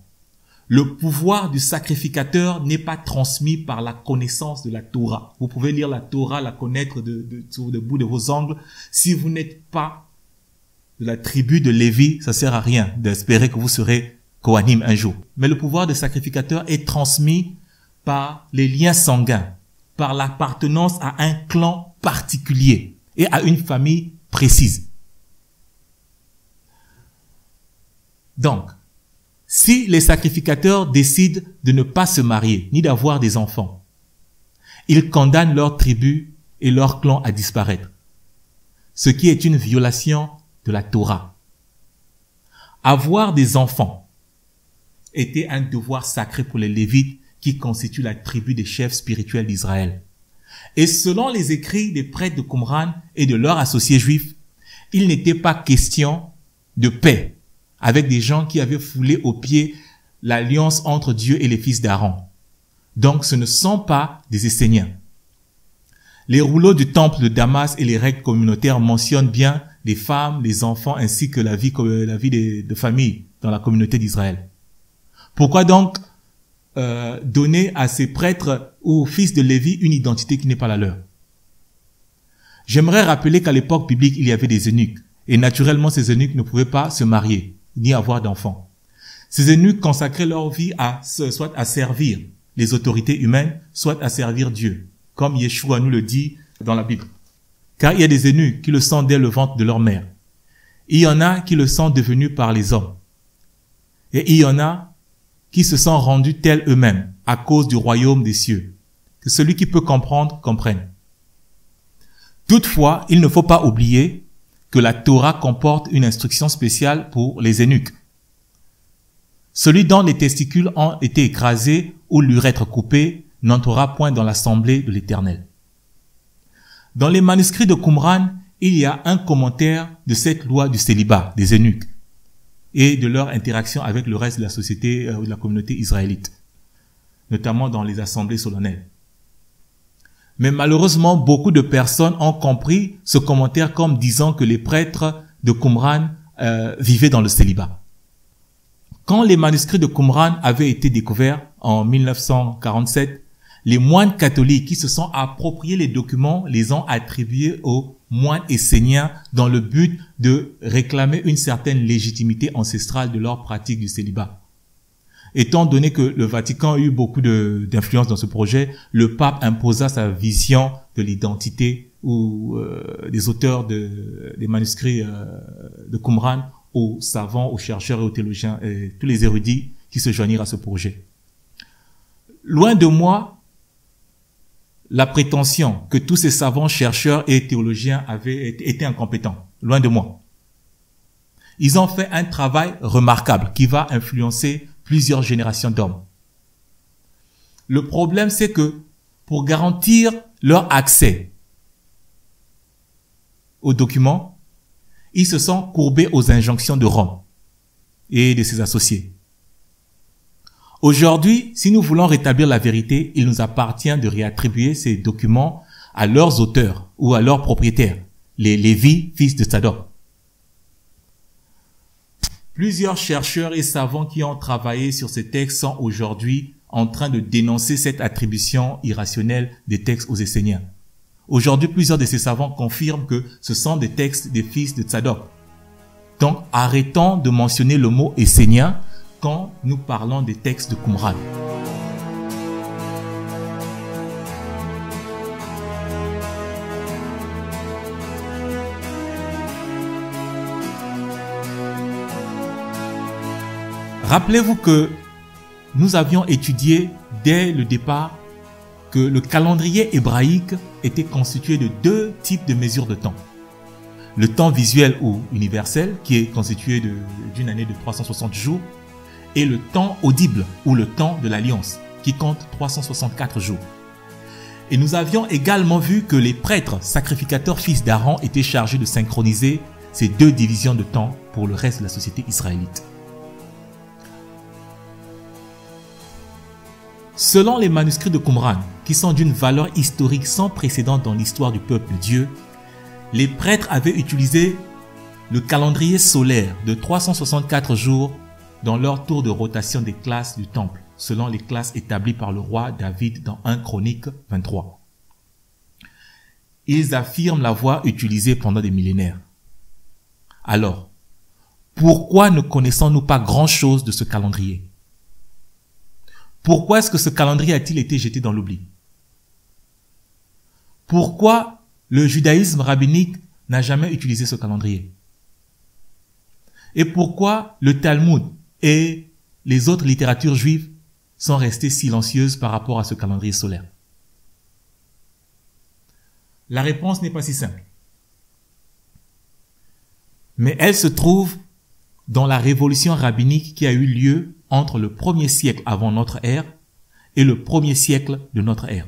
Le pouvoir du sacrificateur n'est pas transmis par la connaissance de la Torah. Vous pouvez lire la Torah, la connaître sur le bout de vos ongles. Si vous n'êtes pas de la tribu de Lévi, ça sert à rien d'espérer que vous serez Kohanim un jour. Mais le pouvoir du sacrificateur est transmis par les liens sanguins, par l'appartenance à un clan particulier et à une famille précise. Donc, si les sacrificateurs décident de ne pas se marier, ni d'avoir des enfants, ils condamnent leur tribu et leur clan à disparaître, ce qui est une violation de la Torah. Avoir des enfants était un devoir sacré pour les Lévites qui constituent la tribu des chefs spirituels d'Israël. Et selon les écrits des prêtres de Qumran et de leurs associés juifs, il n'était pas question de paix avec des gens qui avaient foulé aux pieds l'alliance entre Dieu et les fils d'Aaron. Donc ce ne sont pas des Esséniens. Les rouleaux du temple de Damas et les règles communautaires mentionnent bien les femmes, les enfants ainsi que la vie de famille dans la communauté d'Israël. Pourquoi donc donner à ces prêtres ou aux fils de Lévi une identité qui n'est pas la leur? J'aimerais rappeler qu'à l'époque biblique, il y avait des eunuques. Et naturellement, ces eunuques ne pouvaient pas se marier, ni avoir d'enfants. Ces eunuques consacraient leur vie soit à servir les autorités humaines, soit à servir Dieu, comme Yeshua nous le dit dans la Bible. Car il y a des eunuques qui le sont dès le ventre de leur mère. Il y en a qui le sont devenus par les hommes. Et il y en a qui se sont rendus tels eux-mêmes à cause du royaume des cieux. Que celui qui peut comprendre, comprenne. Toutefois, il ne faut pas oublier que la Torah comporte une instruction spéciale pour les eunuques. Celui dont les testicules ont été écrasés ou l'urètre coupé n'entrera point dans l'assemblée de l'Éternel. Dans les manuscrits de Qumran, il y a un commentaire de cette loi du célibat des eunuques et de leur interaction avec le reste de la société ou de la communauté israélite, notamment dans les assemblées solennelles. Mais malheureusement, beaucoup de personnes ont compris ce commentaire comme disant que les prêtres de Qumran vivaient dans le célibat. Quand les manuscrits de Qumran avaient été découverts en 1947, les moines catholiques qui se sont appropriés les documents les ont attribués aux moines esséniens dans le but de réclamer une certaine légitimité ancestrale de leur pratique du célibat. Étant donné que le Vatican a eu beaucoup d'influence dans ce projet, le pape imposa sa vision de l'identité ou des auteurs des manuscrits de Qumran aux savants, aux chercheurs et aux théologiens et tous les érudits qui se joignirent à ce projet. Loin de moi la prétention que tous ces savants, chercheurs et théologiens avaient été incompétents. Loin de moi. Ils ont fait un travail remarquable qui va influencer plusieurs générations d'hommes. Le problème, c'est que pour garantir leur accès aux documents, ils se sont courbés aux injonctions de Rome et de ses associés. Aujourd'hui, si nous voulons rétablir la vérité, il nous appartient de réattribuer ces documents à leurs auteurs ou à leurs propriétaires, les Lévi, fils de Tsadok. Plusieurs chercheurs et savants qui ont travaillé sur ces textes sont aujourd'hui en train de dénoncer cette attribution irrationnelle des textes aux Esséniens. Aujourd'hui, plusieurs de ces savants confirment que ce sont des textes des fils de Tsadok. Donc, arrêtons de mentionner le mot essénien quand nous parlons des textes de Qumran. Rappelez-vous que nous avions étudié dès le départ que le calendrier hébraïque était constitué de deux types de mesures de temps. Le temps visuel ou universel, qui est constitué d'une année de 360 jours, et le temps audible ou le temps de l'alliance, qui compte 364 jours. Et nous avions également vu que les prêtres sacrificateurs fils d'Aaron étaient chargés de synchroniser ces deux divisions de temps pour le reste de la société israélite. Selon les manuscrits de Qumran, qui sont d'une valeur historique sans précédent dans l'histoire du peuple de Dieu, les prêtres avaient utilisé le calendrier solaire de 364 jours dans leur tour de rotation des classes du temple, selon les classes établies par le roi David dans 1 Chronique 23. Ils affirment l'avoir utilisé pendant des millénaires. Alors, pourquoi ne connaissons-nous pas grand-chose de ce calendrier? Pourquoi est-ce que ce calendrier a-t-il été jeté dans l'oubli? Pourquoi le judaïsme rabbinique n'a jamais utilisé ce calendrier? Et pourquoi le Talmud et les autres littératures juives sont restées silencieuses par rapport à ce calendrier solaire? La réponse n'est pas si simple. Mais elle se trouve dans la révolution rabbinique qui a eu lieu entre le 1er siècle avant notre ère et le 1er siècle de notre ère.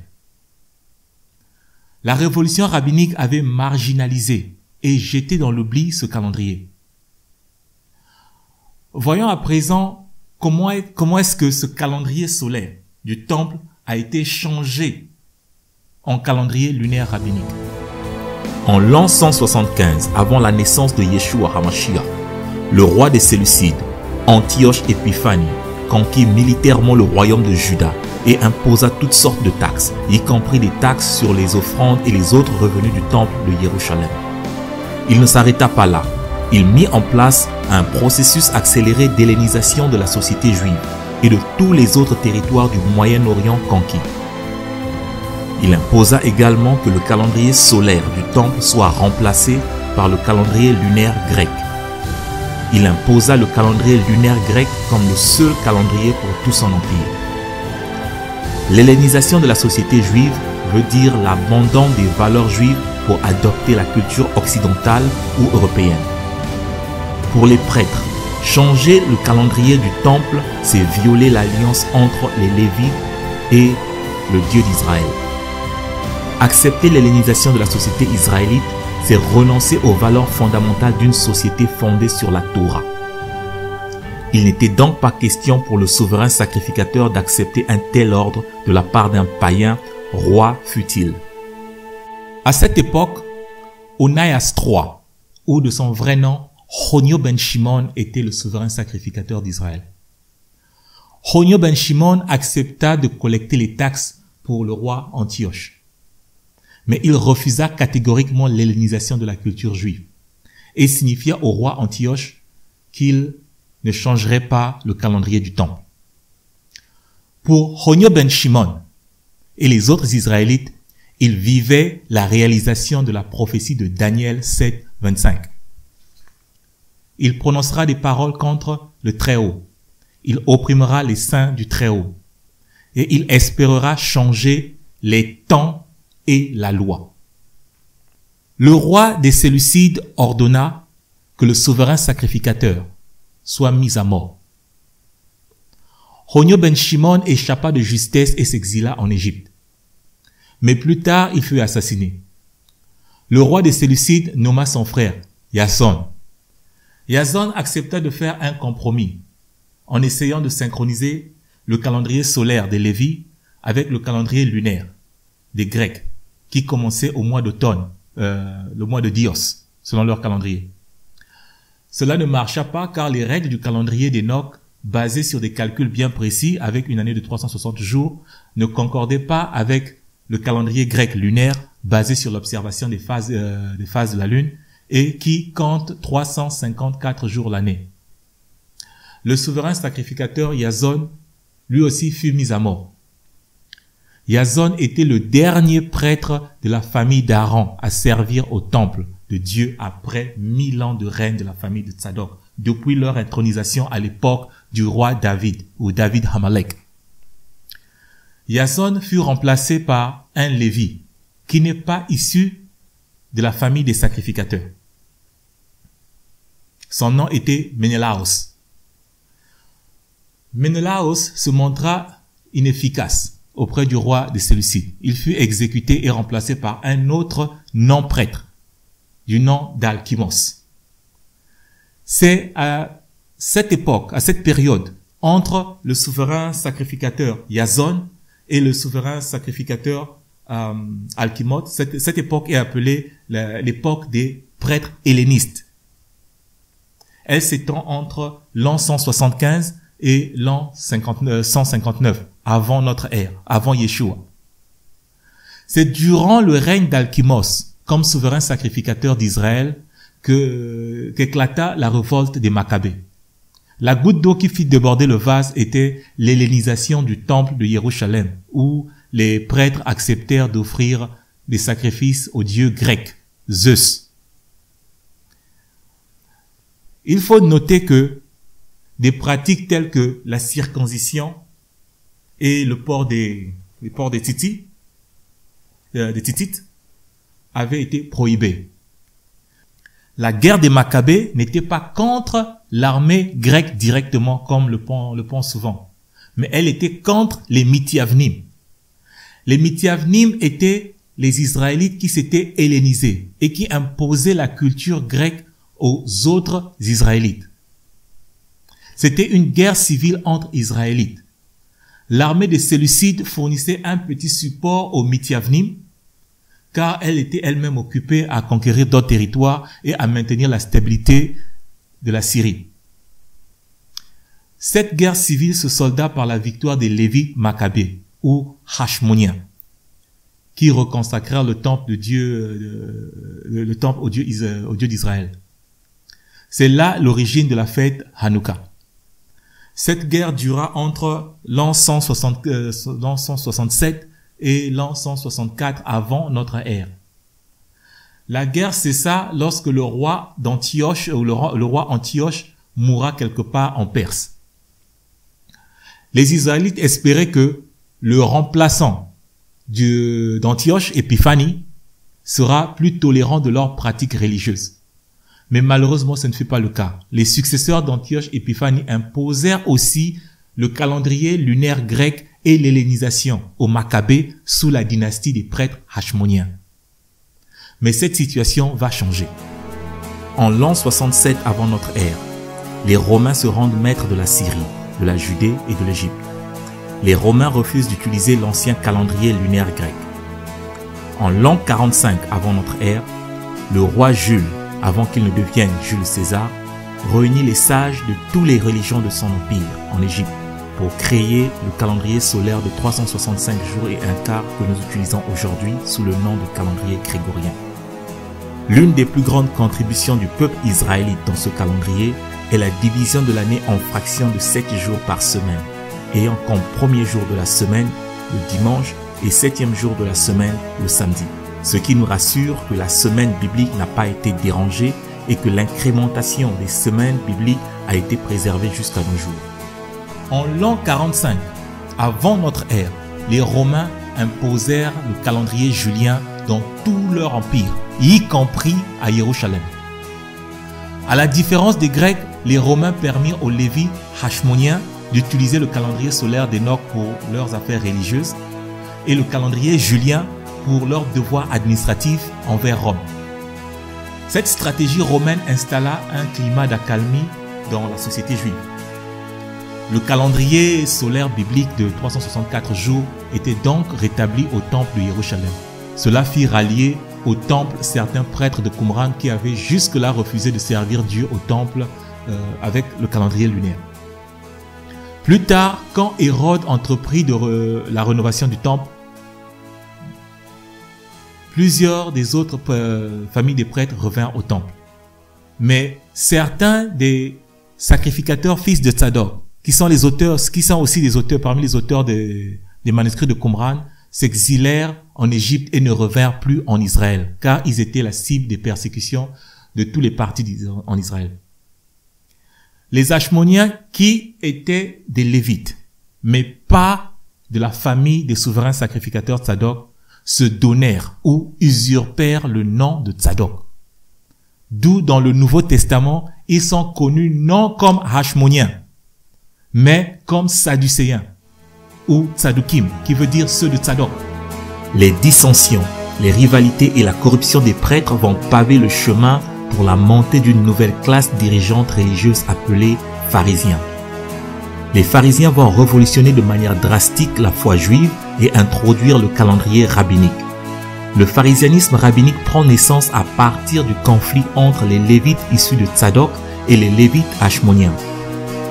La révolution rabbinique avait marginalisé et jeté dans l'oubli ce calendrier. Voyons à présent comment est-ce que ce calendrier solaire du temple a été changé en calendrier lunaire rabbinique. En l'an 175, avant la naissance de Yeshua HaMashiach, le roi des Séleucides, Antioche Épiphanie, conquit militairement le royaume de Juda et imposa toutes sortes de taxes, y compris des taxes sur les offrandes et les autres revenus du temple de Jérusalem. Il ne s'arrêta pas là. Il mit en place un processus accéléré d'hellénisation de la société juive et de tous les autres territoires du Moyen-Orient conquis. Il imposa également que le calendrier solaire du temple soit remplacé par le calendrier lunaire grec. Il imposa le calendrier lunaire grec comme le seul calendrier pour tout son empire. L'hellénisation de la société juive veut dire l'abandon des valeurs juives pour adopter la culture occidentale ou européenne. Pour les prêtres, changer le calendrier du temple, c'est violer l'alliance entre les Lévites et le Dieu d'Israël. Accepter l'hellénisation de la société israélite, c'est renoncer aux valeurs fondamentales d'une société fondée sur la Torah. Il n'était donc pas question pour le souverain sacrificateur d'accepter un tel ordre de la part d'un païen, roi fut-il. À cette époque, Onias III, ou de son vrai nom, Honio ben Shimon, était le souverain sacrificateur d'Israël. Honio ben Shimon accepta de collecter les taxes pour le roi Antioche. Mais il refusa catégoriquement l'hellénisation de la culture juive et signifia au roi Antioche qu'il ne changerait pas le calendrier du temple. Pour Honio ben Shimon et les autres Israélites, il vivait la réalisation de la prophétie de Daniel 7, 25. Il prononcera des paroles contre le Très-Haut. Il opprimera les saints du Très-Haut. Et il espérera changer les temps et la loi. Le roi des Séleucides ordonna que le souverain sacrificateur soit mis à mort. Honio ben Shimon échappa de justesse et s'exila en Égypte. Mais plus tard, il fut assassiné. Le roi des Séleucides nomma son frère, Yason. Yason accepta de faire un compromis en essayant de synchroniser le calendrier solaire des Lévites avec le calendrier lunaire des Grecs qui commençait au mois d'automne, le mois de Dios, selon leur calendrier. Cela ne marcha pas car les règles du calendrier d'Enoch, basées sur des calculs bien précis avec une année de 360 jours, ne concordaient pas avec le calendrier grec lunaire basé sur l'observation des phases de la lune et qui compte 354 jours l'année. Le souverain sacrificateur Yason, lui aussi, fut mis à mort. Yason était le dernier prêtre de la famille d'Aaron à servir au temple de Dieu après 1000 ans de règne de la famille de Tzadok, depuis leur intronisation à l'époque du roi David ou David Hamalek. Yason fut remplacé par un Lévi qui n'est pas issu de la famille des sacrificateurs. Son nom était Ménélaos. Ménélaos se montra inefficace auprès du roi des Séleucides. Il fut exécuté et remplacé par un autre non-prêtre du nom d'Alkimos. C'est à cette époque, à cette période, entre le souverain sacrificateur Yason et le souverain sacrificateur Alkimos, cette époque est appelée l'époque des prêtres hellénistes. Elle s'étend entre l'an 175 et l'an 159, avant notre ère, avant Yeshua. C'est durant le règne d'Alkimos, comme souverain sacrificateur d'Israël, qu'éclata la révolte des Maccabées. La goutte d'eau qui fit déborder le vase était l'hellénisation du temple de Jérusalem, où les prêtres acceptèrent d'offrir des sacrifices au dieu grec, Zeus. Il faut noter que des pratiques telles que la circoncision et le port des titites avaient été prohibées. la guerre des Maccabées n'était pas contre l'armée grecque directement, comme le pense souvent, mais elle était contre les Mithyavnim. Les Mithyavnim étaient les Israélites qui s'étaient hellénisés et qui imposaient la culture grecque aux autres Israélites. C'était une guerre civile entre Israélites. L'armée des Séleucides fournissait un petit support aux Mithyavnim, car elle était elle-même occupée à conquérir d'autres territoires et à maintenir la stabilité de la Syrie. Cette guerre civile se solda par la victoire des Lévites Maccabées ou Hashmoniens, qui reconsacrèrent le temple de Dieu, le temple au Dieu d'Israël. C'est là l'origine de la fête Hanouka. Cette guerre dura entre l'an 167 et l'an 164 avant notre ère. La guerre cessa lorsque le roi d'Antioche, ou le roi Antioche, mourra quelque part en Perse. Les Israélites espéraient que le remplaçant d'Antioche, Épiphanie, sera plus tolérant de leurs pratiques religieuses. Mais malheureusement, ce ne fut pas le cas. Les successeurs d'Antioche Épiphanie imposèrent aussi le calendrier lunaire grec et l'hellénisation aux Maccabées sous la dynastie des prêtres hashmoniens. Mais cette situation va changer. En l'an 67 avant notre ère, les Romains se rendent maîtres de la Syrie, de la Judée et de l'Égypte. Les Romains refusent d'utiliser l'ancien calendrier lunaire grec. En l'an 45 avant notre ère, le roi Jules, avant qu'il ne devienne Jules César, réunit les sages de toutes les religions de son empire en Égypte pour créer le calendrier solaire de 365 jours et un quart que nous utilisons aujourd'hui sous le nom de calendrier grégorien. L'une des plus grandes contributions du peuple israélite dans ce calendrier est la division de l'année en fractions de 7 jours par semaine, ayant comme premier jour de la semaine le dimanche et 7e jour de la semaine le samedi. Ce qui nous rassure que la semaine biblique n'a pas été dérangée et que l'incrémentation des semaines bibliques a été préservée jusqu'à nos jours. En l'an 45, avant notre ère, les Romains imposèrent le calendrier julien dans tout leur empire, y compris à Jérusalem. À la différence des Grecs, les Romains permirent aux Lévites hashmoniens d'utiliser le calendrier solaire d'Enoch pour leurs affaires religieuses et le calendrier julien pour leurs devoirs administratifs envers Rome. Cette stratégie romaine installa un climat d'accalmie dans la société juive. Le calendrier solaire biblique de 364 jours était donc rétabli au temple de Jérusalem. Cela fit rallier au temple certains prêtres de Qumran qui avaient jusque-là refusé de servir Dieu au temple avec le calendrier lunaire. Plus tard, quand Hérode entreprit la rénovation du temple, plusieurs des autres familles des prêtres revinrent au temple. Mais certains des sacrificateurs fils de Tsadok, qui sont aussi des auteurs parmi les auteurs des manuscrits de Qumran, s'exilèrent en Égypte et ne revinrent plus en Israël, car ils étaient la cible des persécutions de tous les partis en Israël. Les Hashmoniens, qui étaient des Lévites, mais pas de la famille des souverains sacrificateurs Tsadok, se donnèrent ou usurpèrent le nom de Tsadok. D'où dans le Nouveau Testament, ils sont connus non comme Hashmoniens, mais comme Sadducéens ou Tsadukim, qui veut dire ceux de Tsadok. Les dissensions, les rivalités et la corruption des prêtres vont paver le chemin pour la montée d'une nouvelle classe dirigeante religieuse appelée pharisiens. Les pharisiens vont révolutionner de manière drastique la foi juive et introduire le calendrier rabbinique. Le pharisianisme rabbinique prend naissance à partir du conflit entre les Lévites issus de Tsadok et les Lévites hashmoniens.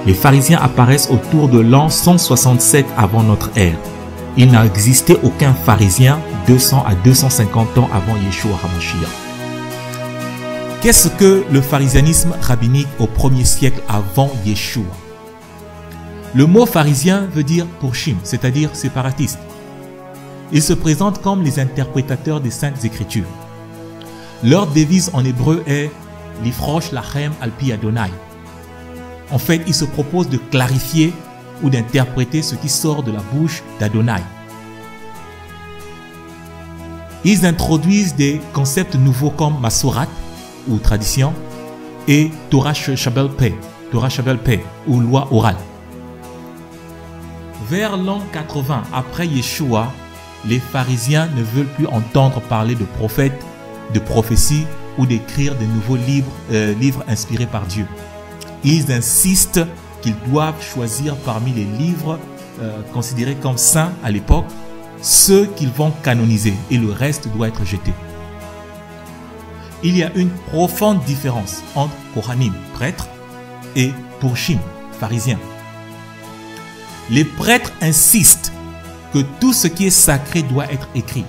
Les pharisiens apparaissent autour de l'an 167 avant notre ère. Il n'a existé aucun pharisien 200 à 250 ans avant Yeshua HaMashiach. Qu'est-ce que le pharisianisme rabbinique au 1er siècle avant Yeshua? Le mot pharisien veut dire pourchim, c'est-à-dire séparatiste. Ils se présentent comme les interprétateurs des Saintes Écritures. Leur devise en hébreu est « Lifrosh lachem al pi Adonai ». En fait, ils se proposent de clarifier ou d'interpréter ce qui sort de la bouche d'Adonai. Ils introduisent des concepts nouveaux comme Masorat, ou tradition, et Torah Shabbat Peh, ou loi orale. Vers l'an 80 après Yeshua, les pharisiens ne veulent plus entendre parler de prophètes, de prophéties ou d'écrire de nouveaux livres inspirés par Dieu. Ils insistent qu'ils doivent choisir parmi les livres considérés comme saints à l'époque, ceux qu'ils vont canoniser, et le reste doit être jeté. Il y a une profonde différence entre Kohanim, prêtres, et Purshim, pharisiens. Les prêtres insistent que tout ce qui est sacré doit être écrit.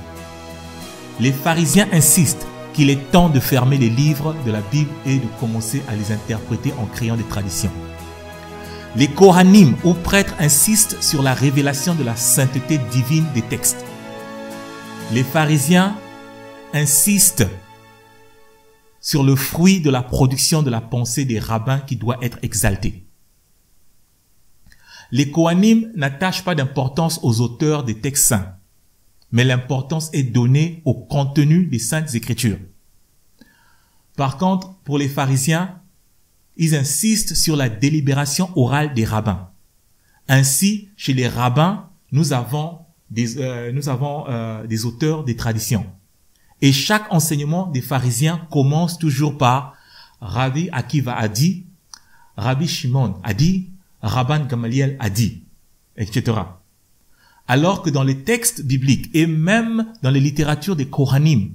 Les pharisiens insistent qu'il est temps de fermer les livres de la Bible et de commencer à les interpréter en créant des traditions. Les Kohanim ou prêtres insistent sur la révélation de la sainteté divine des textes. Les pharisiens insistent sur le fruit de la production de la pensée des rabbins qui doit être exalté. Les Kohanim n'attachent pas d'importance aux auteurs des textes saints, mais l'importance est donnée au contenu des Saintes Écritures. Par contre, pour les pharisiens, ils insistent sur la délibération orale des rabbins. Ainsi, chez les rabbins, nous avons des auteurs des traditions. Et chaque enseignement des pharisiens commence toujours par Rabbi Akiva a dit, Rabbi Shimon a dit, Rabban Gamaliel a dit, etc. Alors que dans les textes bibliques et même dans les littératures des Kohanim,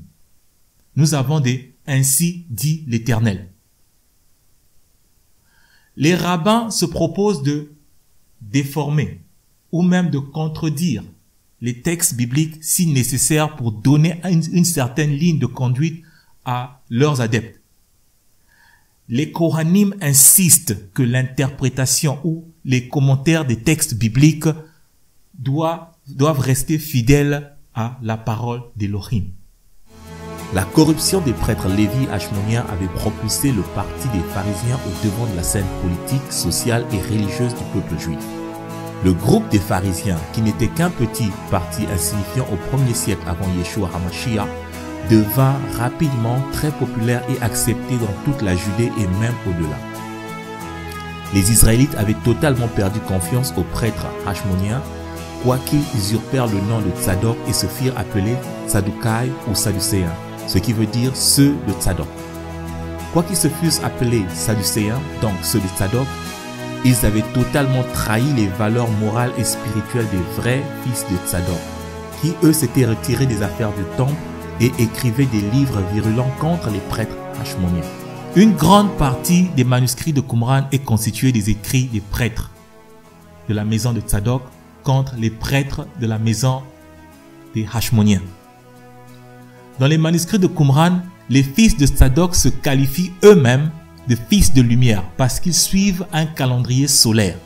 nous avons des « ainsi dit l'Éternel ». Les rabbins se proposent de déformer ou même de contredire les textes bibliques si nécessaire pour donner une certaine ligne de conduite à leurs adeptes. Les Kohanim insistent que l'interprétation ou les commentaires des textes bibliques doivent rester fidèles à la parole d'Elohim. La corruption des prêtres Lévi hachmoniens avait propulsé le parti des pharisiens au devant de la scène politique, sociale et religieuse du peuple juif. Le groupe des pharisiens, qui n'était qu'un petit parti insignifiant au 1er siècle avant Yeshua HaMashiach, devint rapidement très populaire et accepté dans toute la Judée et même au-delà. Les Israélites avaient totalement perdu confiance aux prêtres hachmoniens, quoiqu'ils usurpèrent le nom de Tzadok et se firent appeler Tzadukai ou Sadducéens, ce qui veut dire ceux de Tzadok. Quoiqu'ils se fussent appelés Sadducéens, donc ceux de Tzadok, ils avaient totalement trahi les valeurs morales et spirituelles des vrais fils de Tzadok, qui eux s'étaient retirés des affaires du temple et écrivaient des livres virulents contre les prêtres hachmoniens. Une grande partie des manuscrits de Qumran est constituée des écrits des prêtres de la maison de Tzadok contre les prêtres de la maison des hachmoniens. Dans les manuscrits de Qumran, les fils de Tzadok se qualifient eux-mêmes de fils de lumière parce qu'ils suivent un calendrier solaire.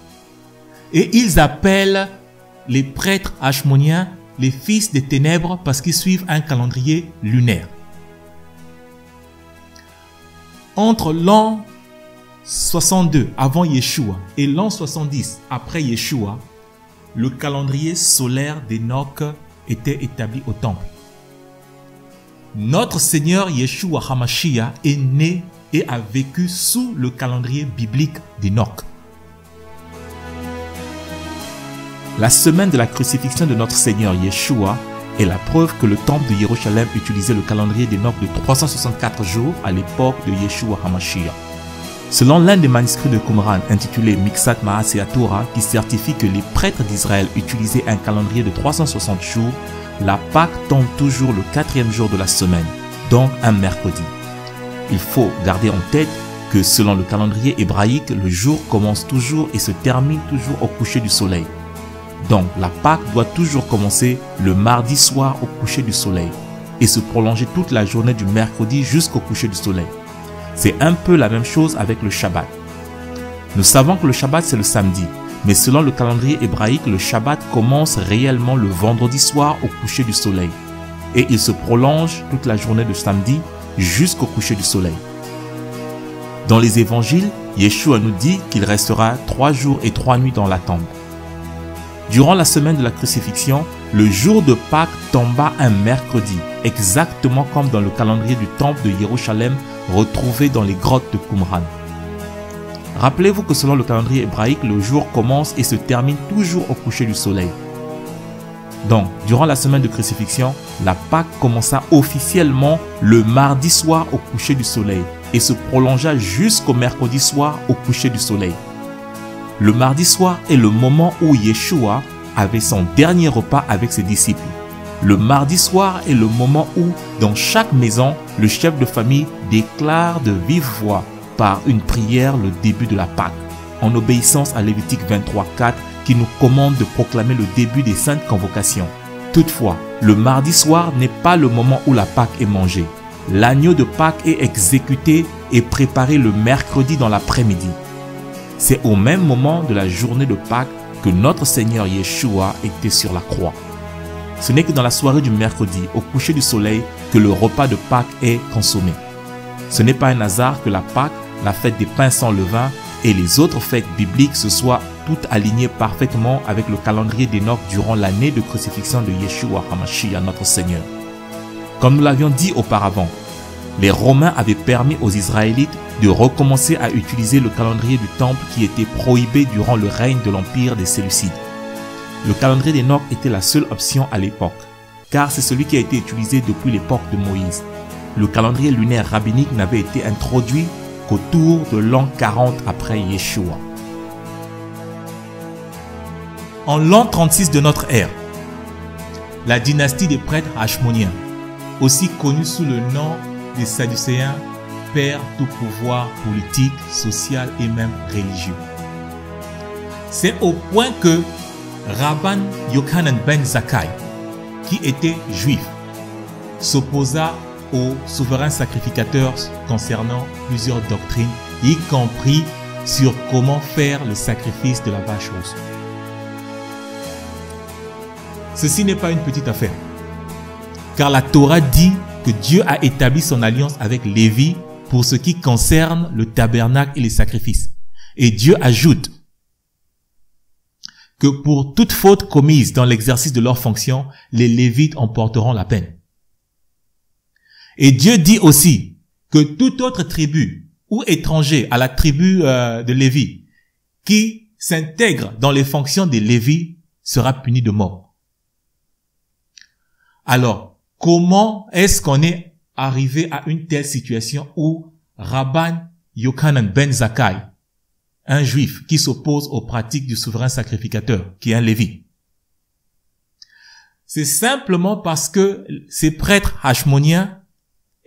Et ils appellent les prêtres hachmoniens les fils des ténèbres parce qu'ils suivent un calendrier lunaire. Entre l'an 62 avant Yeshua et l'an 70 après Yeshua, le calendrier solaire d'Enoch était établi au temple. Notre Seigneur Yeshua HaMashiach est né et a vécu sous le calendrier biblique d'Enoch. La semaine de la crucifixion de notre Seigneur Yeshua est la preuve que le temple de Jérusalem utilisait le calendrier d'Enoch de 364 jours à l'époque de Yeshua HaMashiach. Selon l'un des manuscrits de Qumran intitulé Miksat Maaseh Torah, qui certifie que les prêtres d'Israël utilisaient un calendrier de 360 jours, la Pâque tombe toujours le 4e jour de la semaine, donc un mercredi. Il faut garder en tête que selon le calendrier hébraïque, le jour commence toujours et se termine toujours au coucher du soleil. Donc la Pâque doit toujours commencer le mardi soir au coucher du soleil et se prolonger toute la journée du mercredi jusqu'au coucher du soleil. C'est un peu la même chose avec le Shabbat. Nous savons que le Shabbat c'est le samedi, mais selon le calendrier hébraïque, le Shabbat commence réellement le vendredi soir au coucher du soleil et il se prolonge toute la journée de samedi jusqu'au coucher du soleil. Dans les évangiles, Yeshua nous dit qu'il restera 3 jours et 3 nuits dans la tombe. Durant la semaine de la crucifixion, le jour de Pâques tomba un mercredi, exactement comme dans le calendrier du temple de Jérusalem retrouvé dans les grottes de Qumran. Rappelez-vous que selon le calendrier hébraïque, le jour commence et se termine toujours au coucher du soleil. Donc, durant la semaine de crucifixion, la Pâque commença officiellement le mardi soir au coucher du soleil et se prolongea jusqu'au mercredi soir au coucher du soleil. Le mardi soir est le moment où Yeshua avait son dernier repas avec ses disciples. Le mardi soir est le moment où, dans chaque maison, le chef de famille déclare de vive voix par une prière le début de la Pâque, en obéissance à Lévitique 23:4 qui nous commande de proclamer le début des saintes convocations. Toutefois, le mardi soir n'est pas le moment où la Pâque est mangée. L'agneau de Pâques est exécuté et préparé le mercredi dans l'après-midi. C'est au même moment de la journée de Pâques que notre Seigneur Yeshua était sur la croix. Ce n'est que dans la soirée du mercredi, au coucher du soleil, que le repas de Pâques est consommé. Ce n'est pas un hasard que la Pâque, la fête des pains sans levain et les autres fêtes bibliques se soient toutes alignées parfaitement avec le calendrier d'Enoch durant l'année de crucifixion de Yeshua HaMashiach, notre Seigneur. Comme nous l'avions dit auparavant, les Romains avaient permis aux Israélites de recommencer à utiliser le calendrier du temple qui était prohibé durant le règne de l'empire des Séleucides. Le calendrier d'Enoch était la seule option à l'époque, car c'est celui qui a été utilisé depuis l'époque de Moïse. Le calendrier lunaire rabbinique n'avait été introduit qu'autour de l'an 40 après Yeshua. En l'an 36 de notre ère, la dynastie des prêtres hachmoniens, aussi connue sous le nom des Sadducéens, perd tout pouvoir politique, social et même religieux. C'est au point que Rabban Yochanan ben Zakkai, qui était juif, s'opposa aux souverains sacrificateurs concernant plusieurs doctrines, y compris sur comment faire le sacrifice de la vache rousse. Ceci n'est pas une petite affaire, car la Torah dit que Dieu a établi son alliance avec Lévi pour ce qui concerne le tabernacle et les sacrifices. Et Dieu ajoute que pour toute faute commise dans l'exercice de leurs fonctions, les Lévites en porteront la peine. Et Dieu dit aussi que toute autre tribu ou étranger à la tribu de Lévi qui s'intègre dans les fonctions des Lévites sera puni de mort. Alors, comment est-ce qu'on est arrivé à une telle situation où Rabban Yochanan ben Zakkai, un juif qui s'oppose aux pratiques du souverain sacrificateur, qui est un Lévi? C'est simplement parce que ces prêtres hachmoniens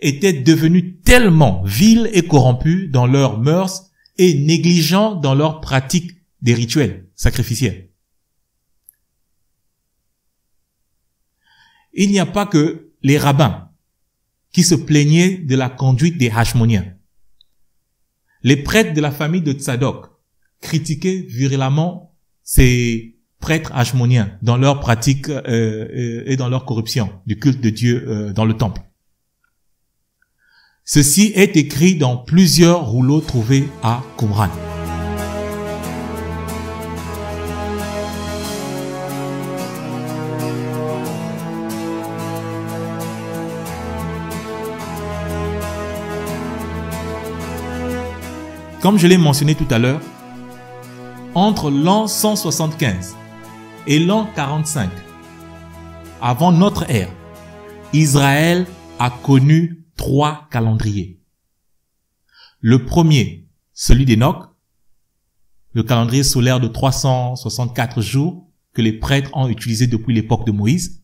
étaient devenus tellement vils et corrompus dans leurs mœurs et négligents dans leurs pratiques des rituels sacrificiels. Il n'y a pas que les rabbins qui se plaignaient de la conduite des hachmoniens. Les prêtres de la famille de Tzadok critiquaient virilement ces prêtres hachmoniens dans leur pratique et dans leur corruption du culte de Dieu dans le temple. Ceci est écrit dans plusieurs rouleaux trouvés à Qumran. Comme je l'ai mentionné tout à l'heure, entre l'an 175 et l'an 45, avant notre ère, Israël a connu 3 calendriers. Le premier, celui d'Enoch, le calendrier solaire de 364 jours que les prêtres ont utilisé depuis l'époque de Moïse.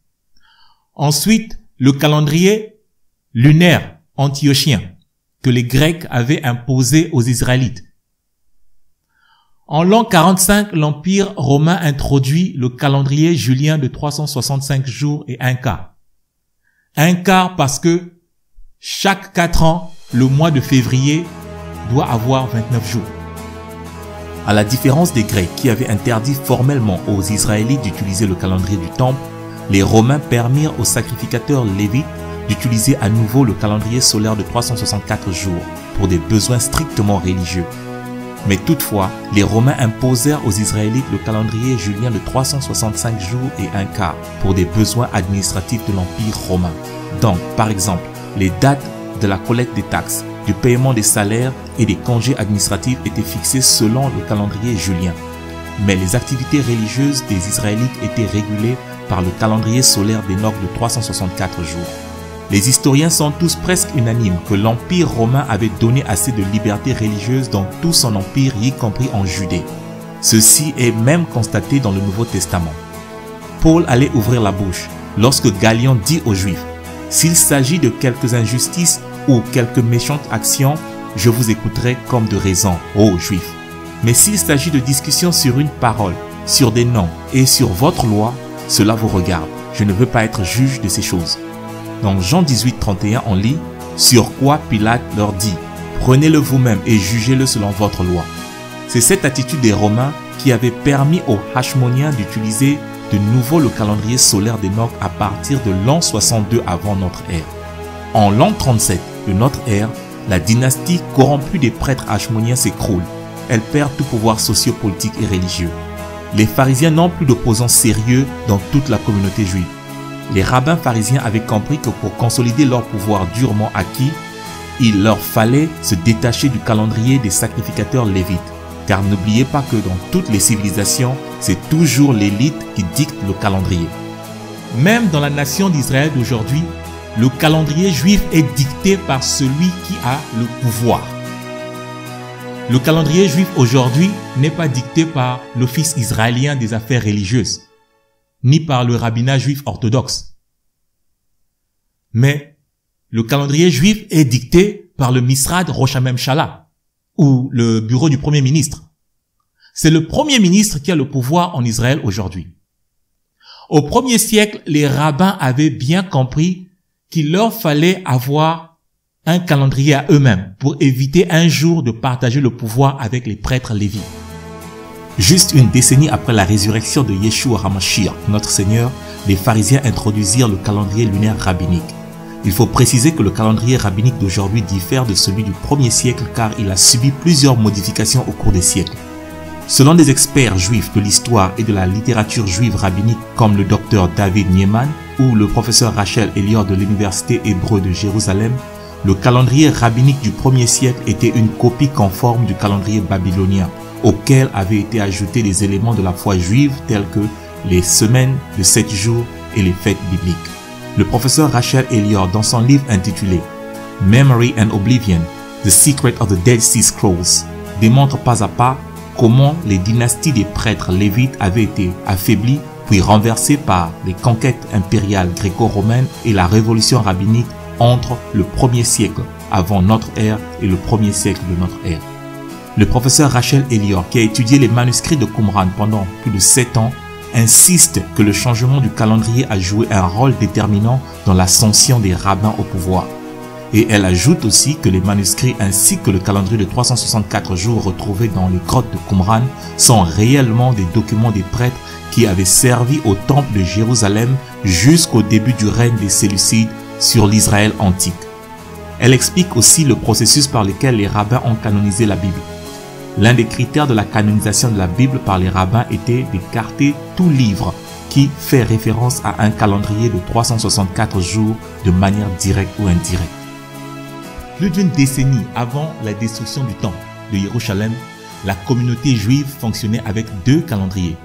Ensuite, le calendrier lunaire antiochien que les Grecs avaient imposé aux Israélites. En l'an 45, l'Empire romain introduit le calendrier julien de 365 jours et un quart. Un quart parce que chaque 4 ans, le mois de février doit avoir 29 jours. À la différence des Grecs qui avaient interdit formellement aux Israélites d'utiliser le calendrier du temple, les Romains permirent aux sacrificateurs lévites d'utiliser à nouveau le calendrier solaire de 364 jours pour des besoins strictement religieux. Mais toutefois, les Romains imposèrent aux Israélites le calendrier julien de 365 jours et un quart pour des besoins administratifs de l'Empire romain. Donc, par exemple, les dates de la collecte des taxes, du paiement des salaires et des congés administratifs étaient fixées selon le calendrier julien. Mais les activités religieuses des Israélites étaient régulées par le calendrier solaire d'Enoch de 364 jours. Les historiens sont tous presque unanimes que l'Empire romain avait donné assez de liberté religieuse dans tout son empire, y compris en Judée. Ceci est même constaté dans le Nouveau Testament. Paul allait ouvrir la bouche lorsque Galion dit aux Juifs « S'il s'agit de quelques injustices ou quelques méchantes actions, je vous écouterai comme de raison, ô Juifs. Mais s'il s'agit de discussions sur une parole, sur des noms et sur votre loi, cela vous regarde. Je ne veux pas être juge de ces choses. » Dans Jean 18, 31, on lit « Sur quoi Pilate leur dit « Prenez-le vous-même et jugez-le selon votre loi. » C'est cette attitude des Romains qui avait permis aux Hachmoniens d'utiliser de nouveau le calendrier solaire d'Enoch à partir de l'an 62 avant notre ère. En l'an 37 de notre ère, la dynastie corrompue des prêtres hachmoniens s'écroule. Elle perd tout pouvoir socio-politique et religieux. Les pharisiens n'ont plus d'opposants sérieux dans toute la communauté juive. Les rabbins pharisiens avaient compris que pour consolider leur pouvoir durement acquis, il leur fallait se détacher du calendrier des sacrificateurs lévites. Car n'oubliez pas que dans toutes les civilisations, c'est toujours l'élite qui dicte le calendrier. Même dans la nation d'Israël d'aujourd'hui, le calendrier juif est dicté par celui qui a le pouvoir. Le calendrier juif aujourd'hui n'est pas dicté par l'Office israélien des affaires religieuses, ni par le rabbinat juif orthodoxe. Mais le calendrier juif est dicté par le Misrad Rosh HaMemshala, ou le bureau du Premier ministre. C'est le Premier ministre qui a le pouvoir en Israël aujourd'hui. Au 1er siècle, les rabbins avaient bien compris qu'il leur fallait avoir un calendrier à eux-mêmes pour éviter un jour de partager le pouvoir avec les prêtres lévites. Juste une décennie après la résurrection de Yeshua HaMashiach, notre Seigneur, les pharisiens introduisirent le calendrier lunaire rabbinique. Il faut préciser que le calendrier rabbinique d'aujourd'hui diffère de celui du 1er siècle car il a subi plusieurs modifications au cours des siècles. Selon des experts juifs de l'histoire et de la littérature juive rabbinique comme le docteur David Nieman ou le professeur Rachel Elior de l'université hébreu de Jérusalem, le calendrier rabbinique du 1er siècle était une copie conforme du calendrier babylonien, auquel avaient été ajoutés des éléments de la foi juive tels que les semaines de 7 jours et les fêtes bibliques. Le professeur Rachel Elior, dans son livre intitulé Memory and Oblivion, The Secret of the Dead Sea Scrolls, démontre pas à pas comment les dynasties des prêtres lévites avaient été affaiblies puis renversées par les conquêtes impériales gréco-romaines et la révolution rabbinique entre le 1er siècle avant notre ère et le 1er siècle de notre ère. Le professeur Rachel Elior, qui a étudié les manuscrits de Qumran pendant plus de 7 ans, insiste que le changement du calendrier a joué un rôle déterminant dans l'ascension des rabbins au pouvoir. Et elle ajoute aussi que les manuscrits ainsi que le calendrier de 364 jours retrouvés dans les grottes de Qumran sont réellement des documents des prêtres qui avaient servi au temple de Jérusalem jusqu'au début du règne des Séleucides sur l'Israël antique. Elle explique aussi le processus par lequel les rabbins ont canonisé la Bible. L'un des critères de la canonisation de la Bible par les rabbins était d'écarter tout livre qui fait référence à un calendrier de 364 jours de manière directe ou indirecte. Plus d'une décennie avant la destruction du temple de Jérusalem, la communauté juive fonctionnait avec 2 calendriers.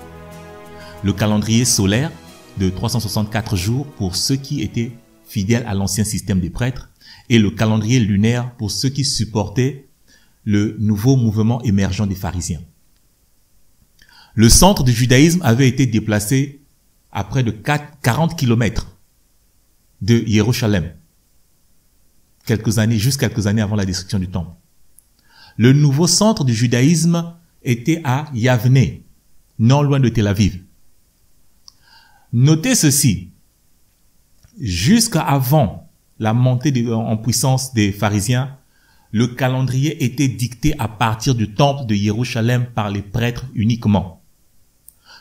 Le calendrier solaire de 364 jours pour ceux qui étaient fidèles à l'ancien système des prêtres et le calendrier lunaire pour ceux qui supportaient le nouveau mouvement émergent des pharisiens. Le centre du judaïsme avait été déplacé à près de 40 km de Jérusalem, juste quelques années avant la destruction du temple. Le nouveau centre du judaïsme était à Yavne, non loin de Tel Aviv. Notez ceci, jusqu'à avant la montée en puissance des pharisiens, le calendrier était dicté à partir du temple de Jérusalem par les prêtres uniquement.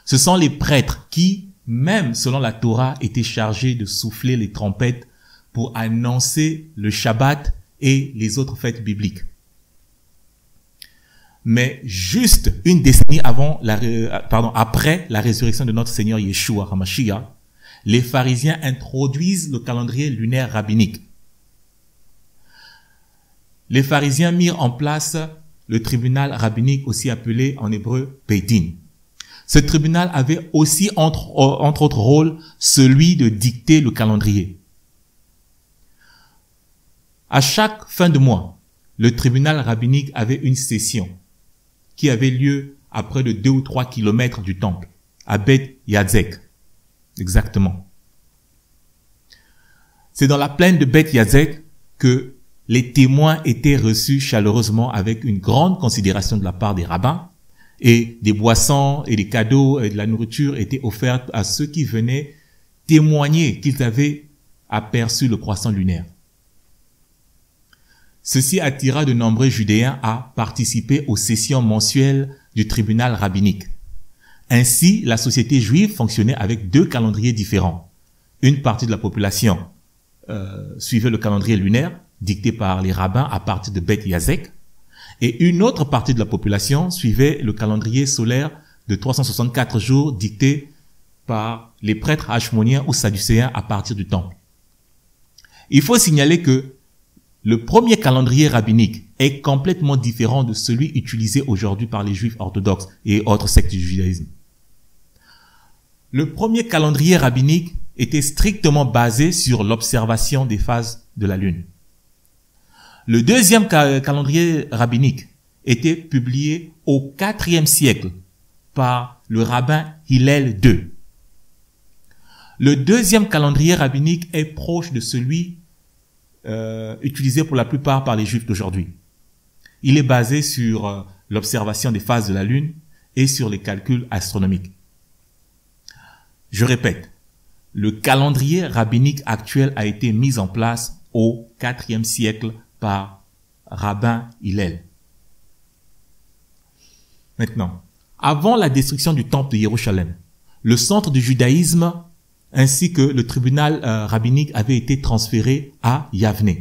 Ce sont les prêtres qui, même selon la Torah, étaient chargés de souffler les trompettes pour annoncer le Shabbat et les autres fêtes bibliques. mais juste une décennie après la résurrection de notre Seigneur Yeshua HaMashiach, les pharisiens introduisent le calendrier lunaire rabbinique. Les pharisiens mirent en place le tribunal rabbinique, aussi appelé en hébreu Beit Din. Ce tribunal avait aussi entre autres rôles celui de dicter le calendrier. À chaque fin de mois, le tribunal rabbinique avait une session qui avait lieu à près de 2 ou 3 kilomètres du temple, à Beth Yazek. Exactement. C'est dans la plaine de Beth Yazek que les témoins étaient reçus chaleureusement avec une grande considération de la part des rabbins, et des boissons et des cadeaux et de la nourriture étaient offerts à ceux qui venaient témoigner qu'ils avaient aperçu le croissant lunaire. Ceci attira de nombreux Judéens à participer aux sessions mensuelles du tribunal rabbinique. Ainsi, la société juive fonctionnait avec 2 calendriers différents. Une partie de la population suivait le calendrier lunaire, dicté par les rabbins à partir de Beth Yazek, et une autre partie de la population suivait le calendrier solaire de 364 jours dicté par les prêtres hachmoniens ou sadducéens à partir du temple. Il faut signaler que le premier calendrier rabbinique est complètement différent de celui utilisé aujourd'hui par les juifs orthodoxes et autres sectes du judaïsme. Le premier calendrier rabbinique était strictement basé sur l'observation des phases de la lune. Le deuxième calendrier rabbinique était publié au IVe siècle par le rabbin Hillel II. Le deuxième calendrier rabbinique est proche de celui utilisé pour la plupart par les juifs d'aujourd'hui. Il est basé sur l'observation des phases de la lune et sur les calculs astronomiques. Je répète, le calendrier rabbinique actuel a été mis en place au IVe siècle par rabbin Hillel. Maintenant, avant la destruction du temple de Jérusalem, le centre du judaïsme ainsi que le tribunal rabbinique avait été transféré à Yavne.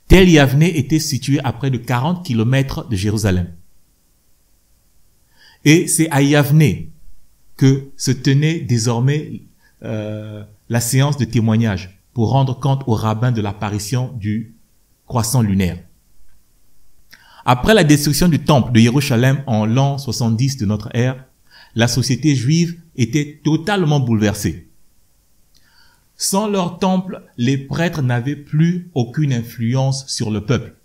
Tel Yavne était situé à près de 40 kilomètres de Jérusalem. Et c'est à Yavne que se tenait désormais la séance de témoignage pour rendre compte aux rabbins de l'apparition du croissant lunaire. Après la destruction du temple de Jérusalem en l'an 70 de notre ère, la société juive était totalement bouleversée. Sans leur temple, les prêtres n'avaient plus aucune influence sur le peuple.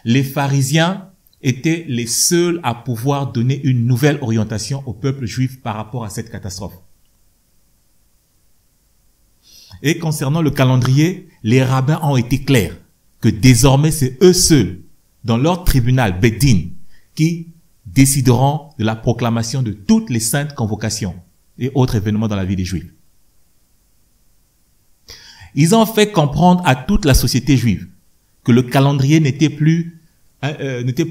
Les pharisiens étaient les seuls à pouvoir donner une nouvelle orientation au peuple juif par rapport à cette catastrophe. Et concernant le calendrier, les rabbins ont été clairs que désormais c'est eux seuls, dans leur tribunal Beit Din, qui décideront de la proclamation de toutes les saintes convocations et autres événements dans la vie des Juifs. Ils ont fait comprendre à toute la société juive que le calendrier n'était plus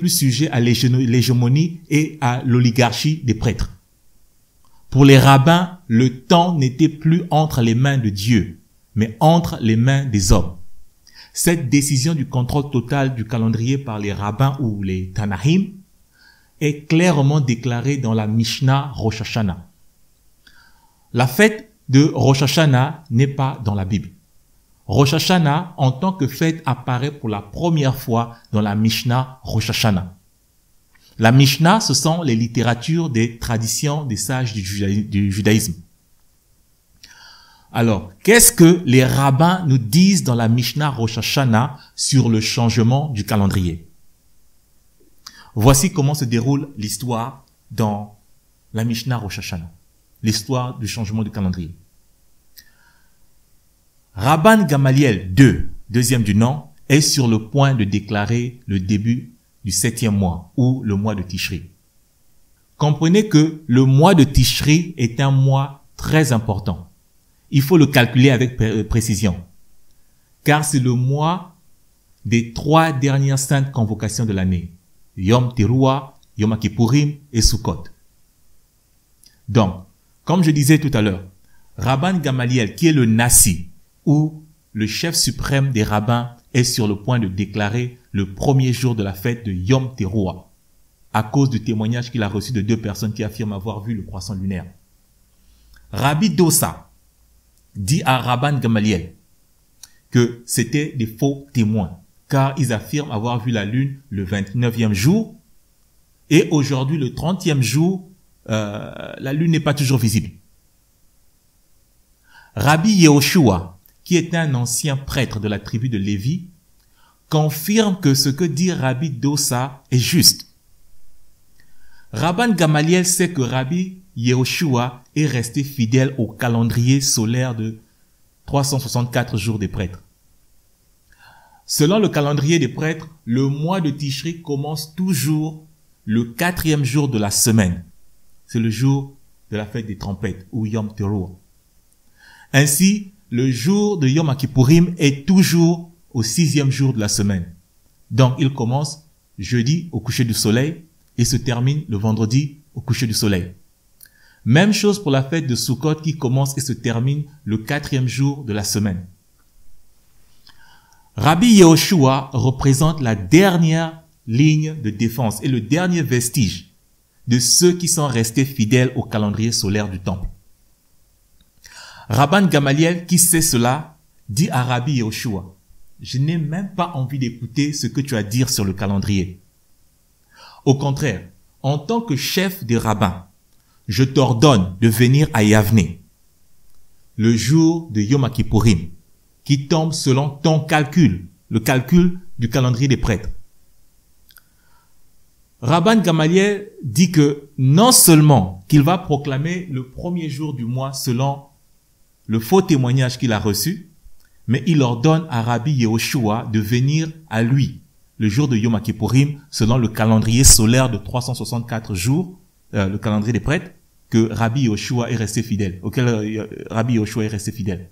sujet à l'hégémonie et à l'oligarchie des prêtres. Pour les rabbins, le temps n'était plus entre les mains de Dieu, mais entre les mains des hommes. Cette décision du contrôle total du calendrier par les rabbins ou les Tanahim est clairement déclarée dans la Mishnah Rosh Hashanah. La fête de Rosh Hashanah n'est pas dans la Bible. Rosh Hashanah, en tant que fête, apparaît pour la première fois dans la Mishnah Rosh Hashanah. La Mishnah, ce sont les littératures des traditions des sages du judaïsme. Alors, qu'est-ce que les rabbins nous disent dans la Mishnah Rosh Hashanah sur le changement du calendrier? Voici comment se déroule l'histoire dans la Mishnah Rosh Hashanah. L'histoire du changement du calendrier. Rabban Gamaliel II, deuxième du nom, est sur le point de déclarer le début du 7e mois, ou le mois de Tishri. Comprenez que le mois de Tishri est un mois très important. Il faut le calculer avec précision, car c'est le mois des 3 dernières saintes convocations de l'année, Yom Teruah, Yom Kippourim et Sukkot. Donc, comme je disais tout à l'heure, Rabban Gamaliel, qui est le Nassi, ou le chef suprême des rabbins, est sur le point de déclarer le premier jour de la fête de Yom Teruah, à cause du témoignage qu'il a reçu de 2 personnes qui affirment avoir vu le croissant lunaire. Rabbi Dossa dit à Rabban Gamaliel que c'était des faux témoins, car ils affirment avoir vu la lune le 29e jour, et aujourd'hui, le 30e jour, la lune n'est pas toujours visible. Rabbi Yehoshua, qui est un ancien prêtre de la tribu de Lévi, confirme que ce que dit Rabbi Dossa est juste. Rabban Gamaliel sait que Rabbi Yehoshua est resté fidèle au calendrier solaire de 364 jours des prêtres. Selon le calendrier des prêtres, le mois de Tishri commence toujours le 4e jour de la semaine. C'est le jour de la fête des trompettes, ou Yom Teruah. Ainsi, le jour de Yom Kippourim est toujours au 6e jour de la semaine. Donc, il commence jeudi au coucher du soleil et se termine le vendredi au coucher du soleil. Même chose pour la fête de Sukkot qui commence et se termine le 4e jour de la semaine. Rabbi Yehoshua représente la dernière ligne de défense et le dernier vestige de ceux qui sont restés fidèles au calendrier solaire du temple. Rabban Gamaliel, qui sait cela, dit à Rabbi Yehoshua, « Je n'ai même pas envie d'écouter ce que tu as à dire sur le calendrier. Au contraire, en tant que chef des rabbins, je t'ordonne de venir à Yavne, le jour de Yom Kippourim, qui tombe selon ton calcul, le calcul du calendrier des prêtres. » Rabban Gamaliel dit que non seulement qu'il va proclamer le premier jour du mois selon le faux témoignage qu'il a reçu, mais il ordonne à Rabbi Yehoshua de venir à lui le jour de Yom Kippourim selon le calendrier solaire de 364 jours, le calendrier des prêtres, que Rabbi Yehoshua est resté fidèle, auquel Rabbi Yehoshua est resté fidèle.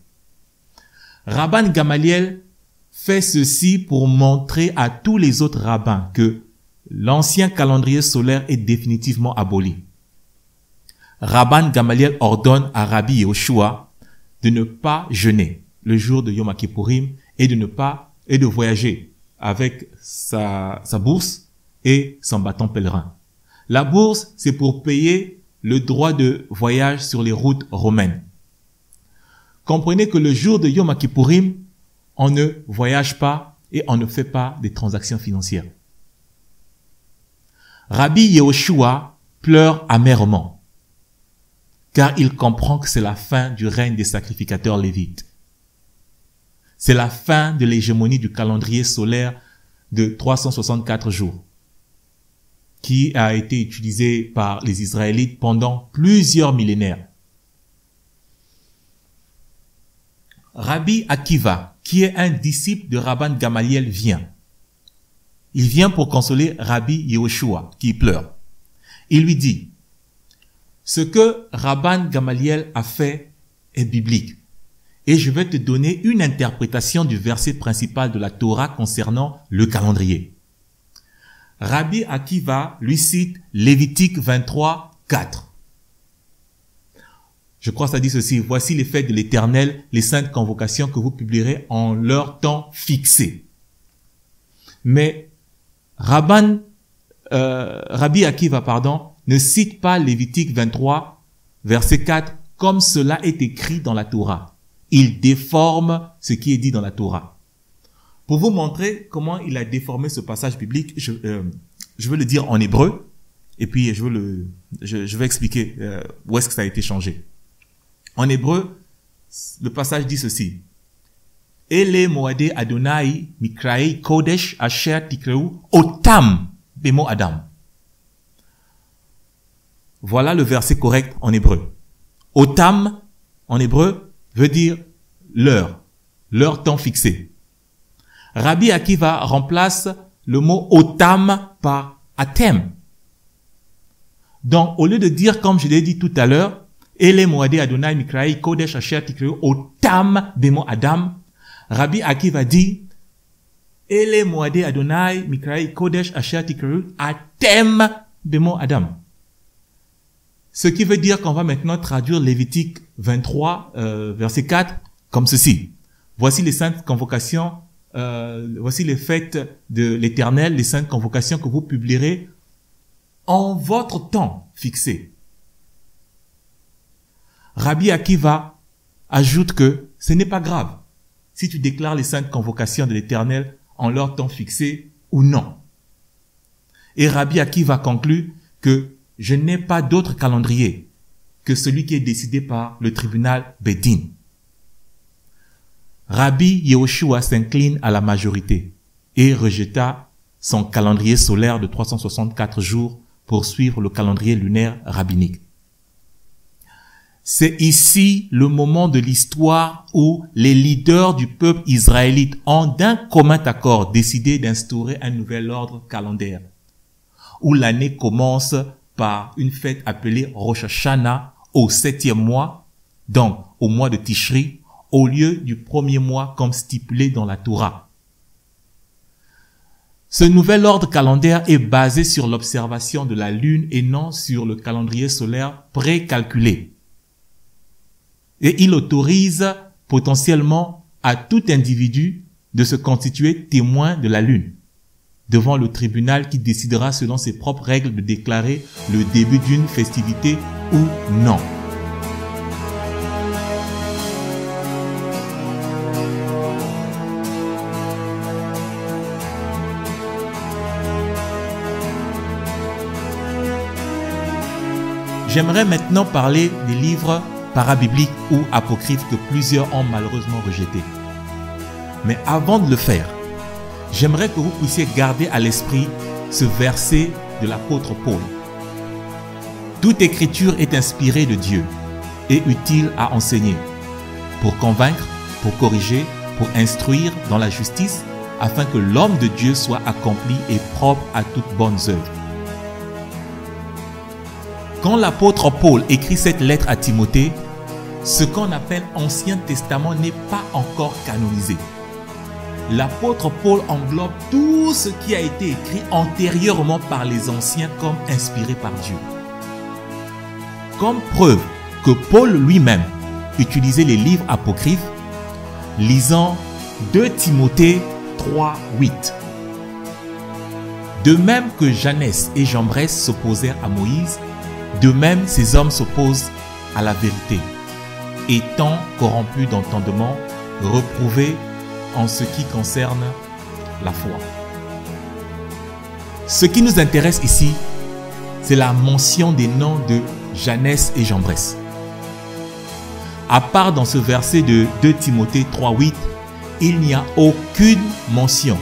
Rabban Gamaliel fait ceci pour montrer à tous les autres rabbins que l'ancien calendrier solaire est définitivement aboli. Rabban Gamaliel ordonne à Rabbi Yehoshua de ne pas jeûner le jour de Yom Kippourim et de voyager avec sa bourse et son bâton pèlerin. La bourse, c'est pour payer le droit de voyage sur les routes romaines. Comprenez que le jour de Yom Kippourim, on ne voyage pas et on ne fait pas des transactions financières. Rabbi Yehoshua pleure amèrement, car il comprend que c'est la fin du règne des sacrificateurs lévites. C'est la fin de l'hégémonie du calendrier solaire de 364 jours, qui a été utilisé par les Israélites pendant plusieurs millénaires. Rabbi Akiva, qui est un disciple de Rabban Gamaliel, vient. Il vient pour consoler Rabbi Yehoshua, qui pleure. Il lui dit, « Ce que Rabban Gamaliel a fait est biblique, et je vais te donner une interprétation du verset principal de la Torah concernant le calendrier. » Rabbi Akiva lui cite Lévitique 23, 4. Je crois que ça dit ceci, « Voici les fêtes de l'Éternel, les saintes convocations que vous publierez en leur temps fixé. » Mais Rabbi Akiva, ne cite pas Lévitique 23, verset 4, comme cela est écrit dans la Torah. Il déforme ce qui est dit dans la Torah. Pour vous montrer comment il a déformé ce passage biblique, je veux le dire en hébreu, et puis je vais expliquer où est-ce que ça a été changé. En hébreu, le passage dit ceci. Ele moade Adonai mikraei kodesh asher tikreu otam bemo adam. Voilà le verset correct en hébreu. Otam, en hébreu, veut dire l'heure, leur temps fixé. Rabbi Akiva remplace le mot otam par atem. Donc, au lieu de dire, comme je l'ai dit tout à l'heure, Ele moade Adonai mikraei kodesh asher tikreu otam bemo adam, Rabbi Akiva dit, Ele moade Adonai mikraei kodesh asher tikreu atem bemo adam. Ce qui veut dire qu'on va maintenant traduire Lévitique 23, verset 4, comme ceci. Voici les saintes convocations, voici les fêtes de l'Éternel, les saintes convocations que vous publierez en votre temps fixé. Rabbi Akiva ajoute que ce n'est pas grave si tu déclares les saintes convocations de l'Éternel en leur temps fixé ou non. Et Rabbi Akiva conclut que je n'ai pas d'autre calendrier que celui qui est décidé par le tribunal Bedin. Rabbi Yehoshua s'incline à la majorité et rejeta son calendrier solaire de 364 jours pour suivre le calendrier lunaire rabbinique. C'est ici le moment de l'histoire où les leaders du peuple israélite ont d'un commun accord décidé d'instaurer un nouvel ordre calendaire, où l'année commence par une fête appelée Rosh Hashanah au 7e mois, donc au mois de Tishri, au lieu du premier mois comme stipulé dans la Torah. Ce nouvel ordre calendaire est basé sur l'observation de la lune et non sur le calendrier solaire précalculé. Et il autorise potentiellement à tout individu de se constituer témoin de la lune devant le tribunal qui décidera selon ses propres règles de déclarer le début d'une festivité ou non. J'aimerais maintenant parler des livres parabibliques ou apocryphes que plusieurs ont malheureusement rejetés. Mais avant de le faire, j'aimerais que vous puissiez garder à l'esprit ce verset de l'apôtre Paul. Toute écriture est inspirée de Dieu et utile à enseigner, pour convaincre, pour corriger, pour instruire dans la justice, afin que l'homme de Dieu soit accompli et propre à toutes bonnes œuvres. Quand l'apôtre Paul écrit cette lettre à Timothée, ce qu'on appelle Ancien Testament n'est pas encore canonisé. L'apôtre Paul englobe tout ce qui a été écrit antérieurement par les anciens comme inspiré par Dieu. Comme preuve que Paul lui-même utilisait les livres apocryphes, lisons 2 Timothée 3, 8. De même que Janès et Jambres s'opposèrent à Moïse, de même ces hommes s'opposent à la vérité, étant corrompus d'entendement, reprouvés en ce qui concerne la foi. Ce qui nous intéresse ici, c'est la mention des noms de Janès et Jambres. À part dans ce verset de 2 Timothée 3.8, il n'y a aucune mention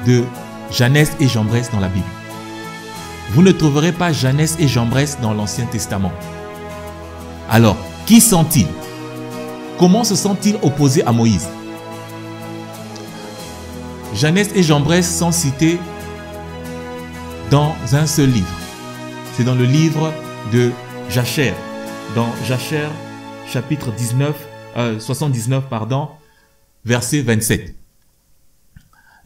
de Janès et Jambres dans la Bible. Vous ne trouverez pas Janès et Jambres dans l'Ancien Testament. Alors, qui sont-ils? Comment se sont-ils opposés à Moïse? Janès et Jambres sont cités dans un seul livre. C'est dans le livre de Jacher, dans Jacher chapitre 79, verset 27.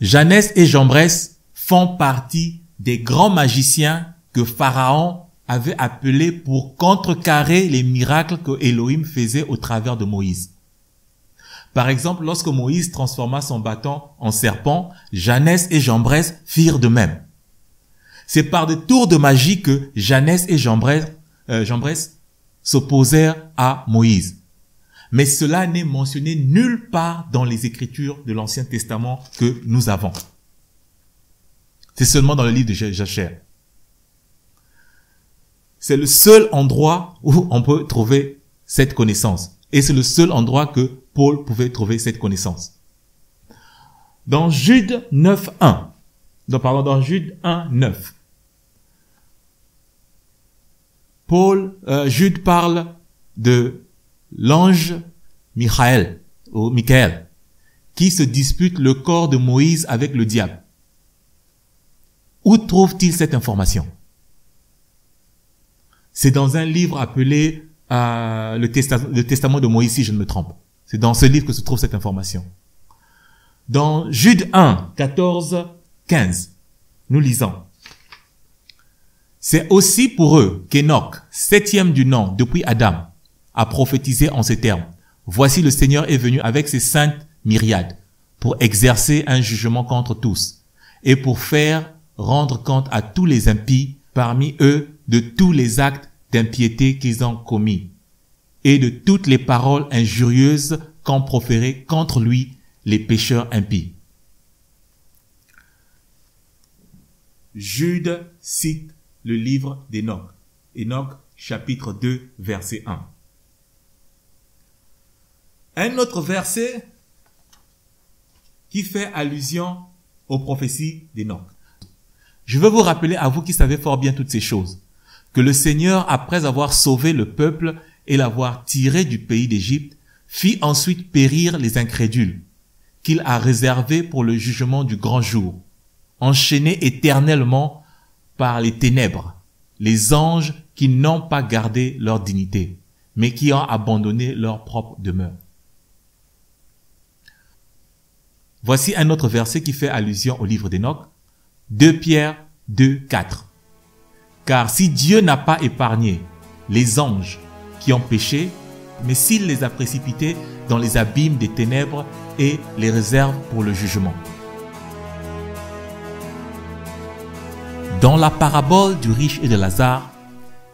Janès et Jambres font partie des grands magiciens que Pharaon avait appelés pour contrecarrer les miracles que Elohim faisait au travers de Moïse. Par exemple, lorsque Moïse transforma son bâton en serpent, Janès et Jambres firent de même. C'est par des tours de magie que Janès et Jambres s'opposèrent à Moïse. Mais cela n'est mentionné nulle part dans les Écritures de l'Ancien Testament que nous avons. C'est seulement dans le livre de Jacher. C'est le seul endroit où on peut trouver cette connaissance. Et c'est le seul endroit que Paul pouvait trouver cette connaissance. Dans Jude 9.1, dans Jude 1.9, Jude parle de l'ange Michaël, qui se dispute le corps de Moïse avec le diable. Où trouve-t-il cette information? C'est dans un livre appelé le Testament de Moïse, si je ne me trompe. C'est dans ce livre que se trouve cette information. Dans Jude 1, 14, 15, nous lisons. C'est aussi pour eux qu'Enoch, 7e du nom depuis Adam, a prophétisé en ces termes. Voici le Seigneur est venu avec ses saintes myriades pour exercer un jugement contre tous et pour faire rendre compte à tous les impies parmi eux de tous les actes d'impiété qu'ils ont commis et de toutes les paroles injurieuses qu'ont proférées contre lui les pécheurs impies. Jude cite le livre d'Enoch. Enoch chapitre 2 verset 1. Un autre verset qui fait allusion aux prophéties d'Enoch. Je veux vous rappeler à vous qui savez fort bien toutes ces choses, que le Seigneur, après avoir sauvé le peuple et l'avoir tiré du pays d'Égypte, fit ensuite périr les incrédules, qu'il a réservés pour le jugement du grand jour, enchaînés éternellement par les ténèbres, les anges qui n'ont pas gardé leur dignité, mais qui ont abandonné leur propre demeure. Voici un autre verset qui fait allusion au livre d'Enoch, 2 Pierre 2, 4. Car si Dieu n'a pas épargné les anges qui ont péché, mais s'il les a précipités dans les abîmes des ténèbres et les réserve pour le jugement. Dans la parabole du riche et de Lazare,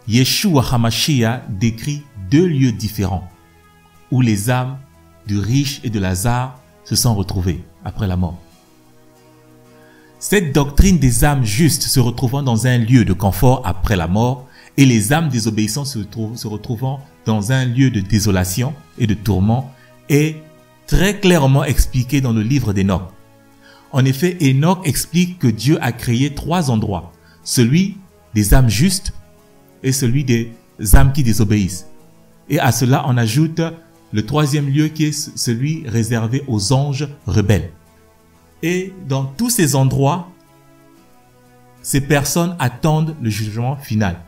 Yeshua HaMashiach décrit 2 lieux différents où les âmes du riche et de Lazare se sont retrouvées après la mort. Cette doctrine des âmes justes se retrouvant dans un lieu de confort après la mort et les âmes désobéissantes se retrouvant dans un lieu de désolation et de tourment est très clairement expliquée dans le livre d'Enoch. En effet, Enoch explique que Dieu a créé 3 endroits, celui des âmes justes et celui des âmes qui désobéissent. Et à cela, on ajoute le 3e lieu qui est celui réservé aux anges rebelles. Et dans tous ces endroits, ces personnes attendent le jugement final.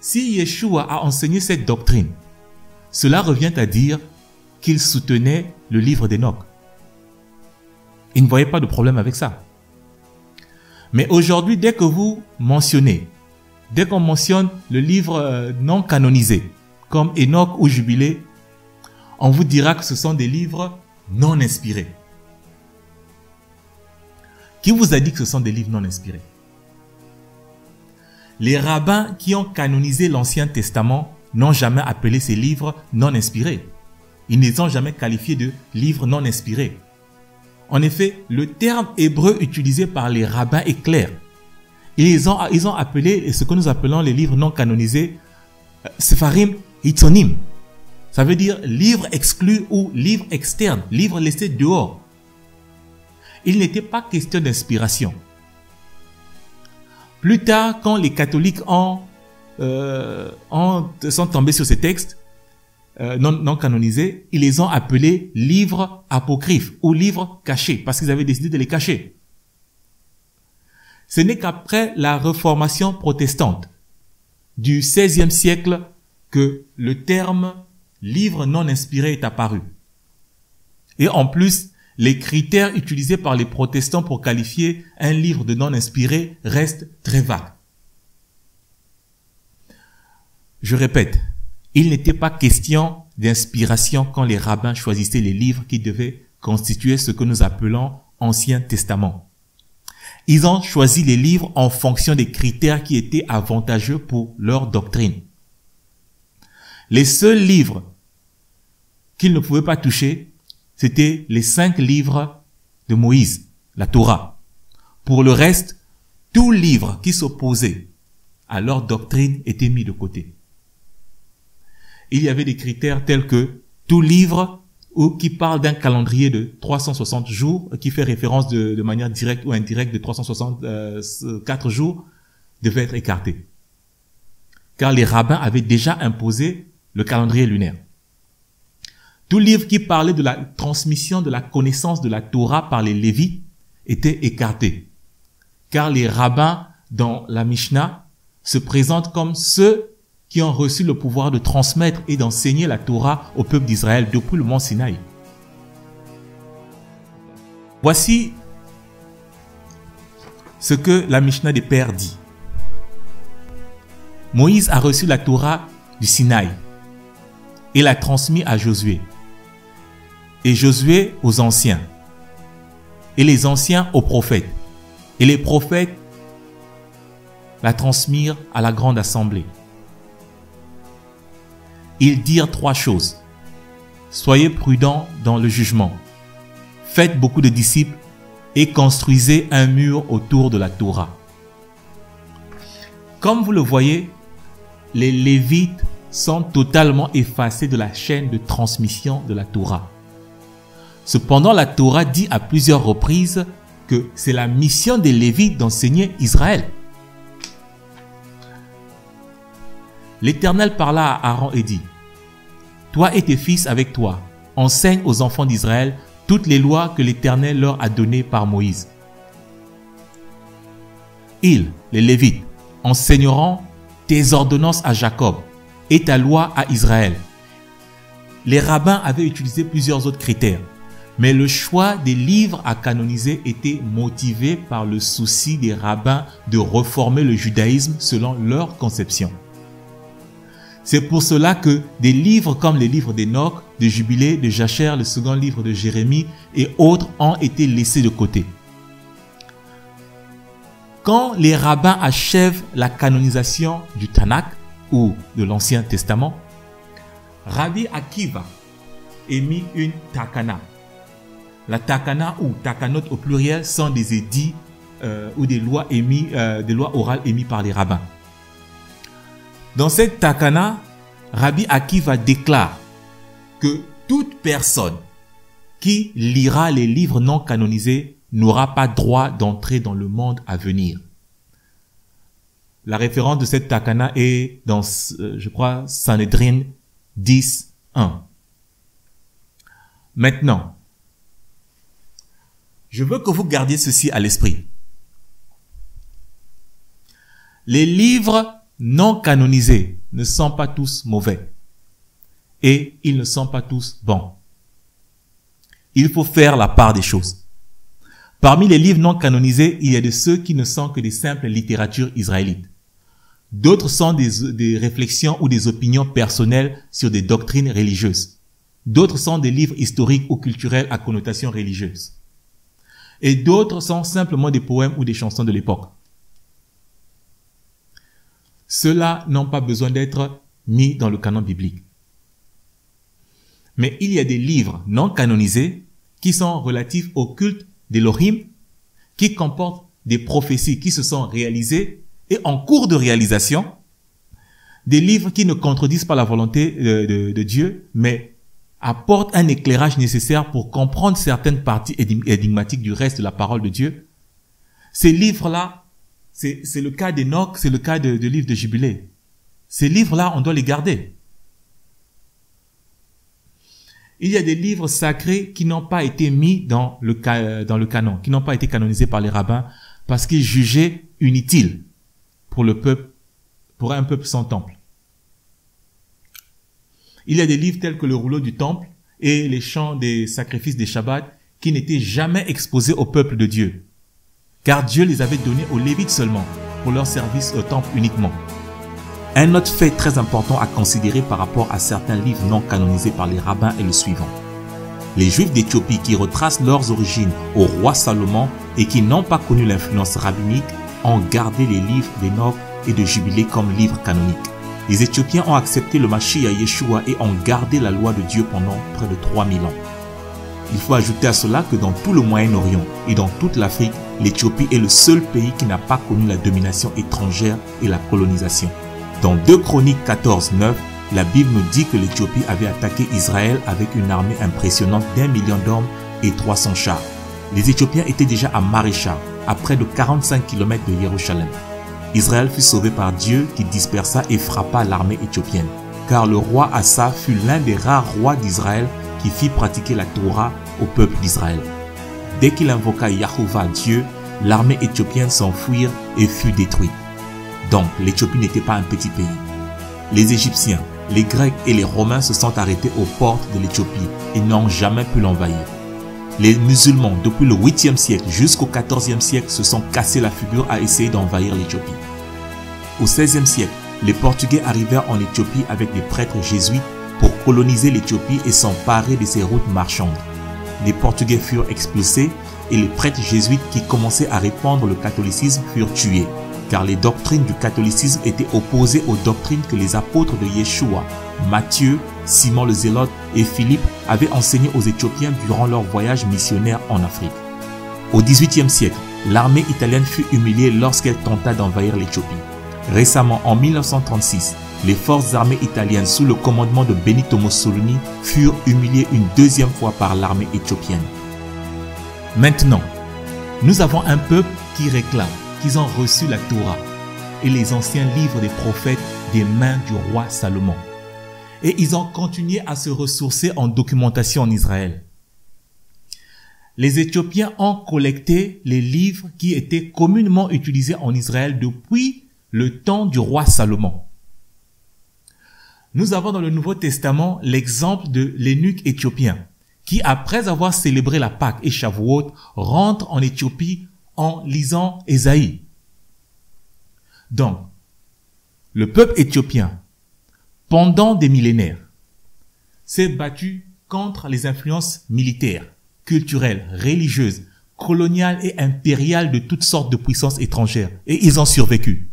Si Yeshua a enseigné cette doctrine, cela revient à dire qu'il soutenait le livre d'Enoch. Il ne voyait pas de problème avec ça. Mais aujourd'hui, dès que vous mentionnez, dès qu'on mentionne le livre non canonisé, comme Enoch ou Jubilé, on vous dira que ce sont des livres non inspirés. Qui vous a dit que ce sont des livres non inspirés? Les rabbins qui ont canonisé l'Ancien Testament n'ont jamais appelé ces livres non inspirés. Ils ne les ont jamais qualifiés de livres non inspirés. En effet, le terme hébreu utilisé par les rabbins est clair. Ils ont appelé ce que nous appelons les livres non canonisés Sefarim Hitzonim. Ça veut dire livre exclu ou livre externe, livre laissé dehors. Il n'était pas question d'inspiration. Plus tard, quand les catholiques sont tombés sur ces textes non canonisés, ils les ont appelés livres apocryphes ou livres cachés parce qu'ils avaient décidé de les cacher. Ce n'est qu'après la réformation protestante du XVIe siècle que le terme livre non inspiré est apparu. Et en plus, les critères utilisés par les protestants pour qualifier un livre de non inspiré restent très vagues. Je répète, il n'était pas question d'inspiration quand les rabbins choisissaient les livres qui devaient constituer ce que nous appelons Ancien Testament. Ils ont choisi les livres en fonction des critères qui étaient avantageux pour leur doctrine. Les seuls livres qu'ils ne pouvaient pas toucher, c'était les 5 livres de Moïse, la Torah. Pour le reste, tout livre qui s'opposait à leur doctrine était mis de côté. Il y avait des critères tels que tout livre qui parle d'un calendrier de 360 jours, qui fait référence de manière directe ou indirecte de 364 jours, devait être écarté. Car les rabbins avaient déjà imposé le calendrier lunaire. Tout livre qui parlait de la transmission de la connaissance de la Torah par les Lévites était écarté. Car les rabbins dans la Mishnah se présentent comme ceux qui ont reçu le pouvoir de transmettre et d'enseigner la Torah au peuple d'Israël depuis le mont Sinaï. Voici ce que la Mishnah des Pères dit. Moïse a reçu la Torah du Sinaï et l'a transmis à Josué. Et Josué aux anciens, et les anciens aux prophètes, Et les prophètes la transmirent à la grande assemblée. Ils dirent 3 choses. Soyez prudents dans le jugement. Faites beaucoup de disciples et construisez un mur autour de la Torah. Comme vous le voyez, les Lévites sont totalement effacés de la chaîne de transmission de la Torah. Cependant, la Torah dit à plusieurs reprises que c'est la mission des Lévites d'enseigner Israël. L'Éternel parla à Aaron et dit, « Toi et tes fils avec toi, enseigne aux enfants d'Israël toutes les lois que l'Éternel leur a données par Moïse. Ils, les Lévites, enseigneront tes ordonnances à Jacob et ta loi à Israël. » Les rabbins avaient utilisé plusieurs autres critères, mais le choix des livres à canoniser était motivé par le souci des rabbins de reformer le judaïsme selon leur conception. C'est pour cela que des livres comme les livres d'Enoch, de Jubilé, de Jacher, le second livre de Jérémie et autres ont été laissés de côté. Quand les rabbins achèvent la canonisation du Tanakh ou de l'Ancien Testament, Rabbi Akiva émit une takana. La takana ou takanot au pluriel sont des édits ou des lois orales émises par les rabbins. Dans cette takana, Rabbi Akiva déclare que toute personne qui lira les livres non canonisés n'aura pas droit d'entrer dans le monde à venir. La référence de cette takana est dans, je crois, Sanhedrin 10, 1. Maintenant, je veux que vous gardiez ceci à l'esprit. Les livres non canonisés ne sont pas tous mauvais et ils ne sont pas tous bons. Il faut faire la part des choses. Parmi les livres non canonisés, il y a de ceux qui ne sont que des simples littératures israélites. D'autres sont des réflexions ou des opinions personnelles sur des doctrines religieuses. D'autres sont des livres historiques ou culturels à connotation religieuse. Et d'autres sont simplement des poèmes ou des chansons de l'époque. Ceux-là n'ont pas besoin d'être mis dans le canon biblique. Mais il y a des livres non canonisés qui sont relatifs au culte d'Elohim, qui comportent des prophéties qui se sont réalisées et en cours de réalisation, des livres qui ne contredisent pas la volonté de Dieu, mais apportent un éclairage nécessaire pour comprendre certaines parties énigmatiques du reste de la parole de Dieu. Ces livres-là, c'est le cas d'Enoch, c'est le cas du livre de Jubilé. Ces livres-là, on doit les garder. Il y a des livres sacrés qui n'ont pas été mis dans le canon, qui n'ont pas été canonisés par les rabbins parce qu'ils jugeaient inutiles pour le peuple, pour un peuple sans temple. Il y a des livres tels que le rouleau du temple et les chants des sacrifices des Shabbats qui n'étaient jamais exposés au peuple de Dieu, car Dieu les avait donnés aux Lévites seulement, pour leur service au temple uniquement. Un autre fait très important à considérer par rapport à certains livres non canonisés par les rabbins est le suivant. Les Juifs d'Éthiopie qui retracent leurs origines au roi Salomon et qui n'ont pas connu l'influence rabbinique ont gardé les livres d'Enoch et de Jubilé comme livres canoniques. Les Éthiopiens ont accepté le Mashiach Yeshua et ont gardé la loi de Dieu pendant près de 3000 ans. Il faut ajouter à cela que dans tout le Moyen-Orient et dans toute l'Afrique, l'Éthiopie est le seul pays qui n'a pas connu la domination étrangère et la colonisation. Dans 2 Chroniques 14, 9, la Bible nous dit que l'Éthiopie avait attaqué Israël avec une armée impressionnante d'1 million d'hommes et 300 chars. Les Éthiopiens étaient déjà à Maréchal, à près de 45 km de Jérusalem. Israël fut sauvé par Dieu qui dispersa et frappa l'armée éthiopienne, car le roi Asa fut l'un des rares rois d'Israël qui fit pratiquer la Torah au peuple d'Israël. Dès qu'il invoqua Yahuwah Dieu, l'armée éthiopienne s'enfuit et fut détruite. Donc l'Éthiopie n'était pas un petit pays. Les Égyptiens, les Grecs et les Romains se sont arrêtés aux portes de l'Éthiopie et n'ont jamais pu l'envahir. Les musulmans, depuis le 8e siècle jusqu'au 14e siècle, se sont cassés la figure à essayer d'envahir l'Éthiopie. Au 16e siècle, les Portugais arrivèrent en Éthiopie avec des prêtres jésuites pour coloniser l'Éthiopie et s'emparer de ses routes marchandes. Les Portugais furent expulsés et les prêtres jésuites qui commençaient à répandre le catholicisme furent tués, car les doctrines du catholicisme étaient opposées aux doctrines que les apôtres de Yeshua, Matthieu, Simon le Zélote et Philippe avaient enseignées aux Éthiopiens durant leur voyage missionnaire en Afrique. Au XVIIIe siècle, l'armée italienne fut humiliée lorsqu'elle tenta d'envahir l'Éthiopie. Récemment, en 1936, les forces armées italiennes sous le commandement de Benito Mussolini furent humiliées une deuxième fois par l'armée éthiopienne. Maintenant, nous avons un peuple qui réclame qu'ils ont reçu la Torah et les anciens livres des prophètes des mains du roi Salomon. Et ils ont continué à se ressourcer en documentation en Israël. Les Éthiopiens ont collecté les livres qui étaient communément utilisés en Israël depuis le temps du roi Salomon. Nous avons dans le Nouveau Testament l'exemple de l'eunuque éthiopien qui, après avoir célébré la Pâque et Shavuot, rentre en Éthiopie en lisant Ésaïe. Donc, le peuple éthiopien, pendant des millénaires, s'est battu contre les influences militaires, culturelles, religieuses, coloniales et impériales de toutes sortes de puissances étrangères. Et ils ont survécu.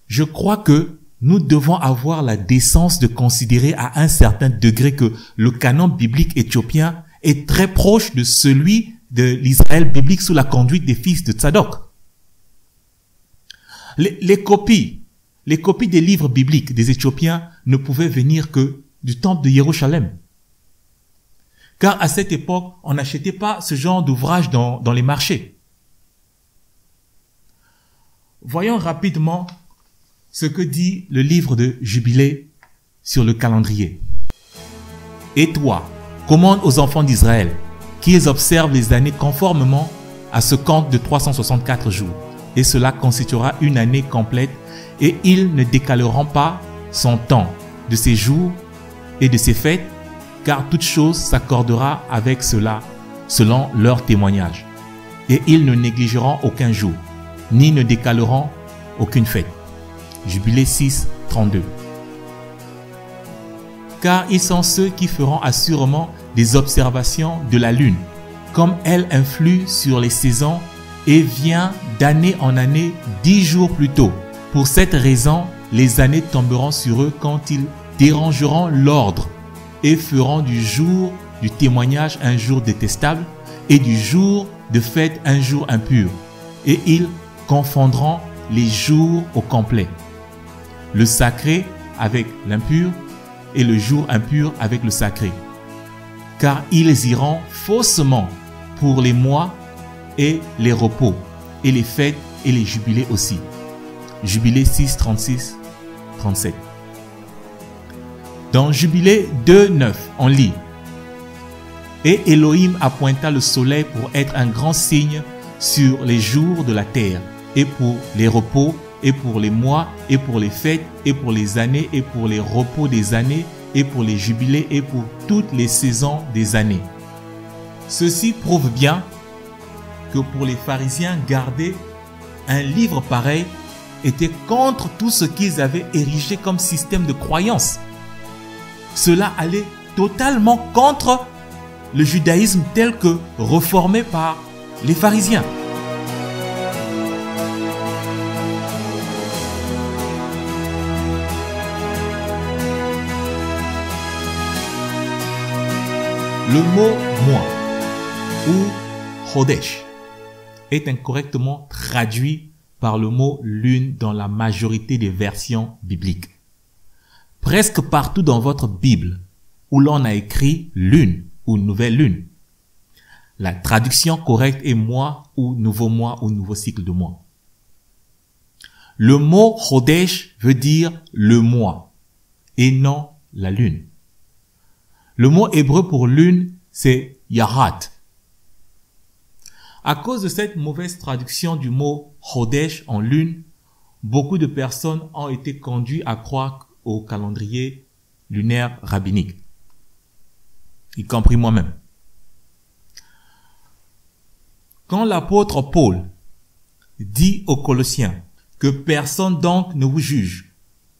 Je crois que nous devons avoir la décence de considérer à un certain degré que le canon biblique éthiopien est très proche de celui de l'Israël biblique sous la conduite des fils de Tzadok. Les copies des livres bibliques des Éthiopiens ne pouvaient venir que du temple de Jérusalem. Car à cette époque, on n'achetait pas ce genre d'ouvrage dans les marchés. Voyons rapidement ce que dit le livre de Jubilé sur le calendrier. Et toi, commande aux enfants d'Israël qu'ils observent les années conformément à ce compte de 364 jours. Et cela constituera une année complète et ils ne décaleront pas son temps de ses jours et de ses fêtes, car toute chose s'accordera avec cela selon leur témoignage. Et ils ne négligeront aucun jour, ni ne décaleront aucune fête. Jubilé 6, 32. Car ils sont ceux qui feront assurément des observations de la lune, comme elle influe sur les saisons et vient d'année en année 10 jours plus tôt. Pour cette raison, les années tomberont sur eux quand ils dérangeront l'ordre et feront du jour du témoignage un jour détestable et du jour de fête un jour impur. Et ils confondront les jours au complet, le sacré avec l'impur et le jour impur avec le sacré. Car ils iront faussement pour les mois et les repos, et les fêtes et les jubilés aussi. Jubilé 6, 36, 37. Dans Jubilé 2, 9, on lit: Et Elohim appointa le soleil pour être un grand signe sur les jours de la terre, et pour les repos, et pour les mois, et pour les fêtes, et pour les années, et pour les repos des années, et pour les jubilés, et pour toutes les saisons des années. Ceci prouve bien que pour les pharisiens, garder un livre pareil était contre tout ce qu'ils avaient érigé comme système de croyance. Cela allait totalement contre le judaïsme tel que reformé par les pharisiens. Le mot « mois » ou « chodesh » est incorrectement traduit par le mot « lune » dans la majorité des versions bibliques. Presque partout dans votre Bible où l'on a écrit « lune » ou « nouvelle lune », la traduction correcte est « mois » ou « nouveau mois » ou « nouveau cycle de mois. Le mot « chodesh » veut dire « le mois » et non la lune. Le mot hébreu pour lune, c'est Yahat. À cause de cette mauvaise traduction du mot Chodesh en lune, beaucoup de personnes ont été conduites à croire au calendrier lunaire rabbinique, y compris moi-même. Quand l'apôtre Paul dit aux Colossiens que personne donc ne vous juge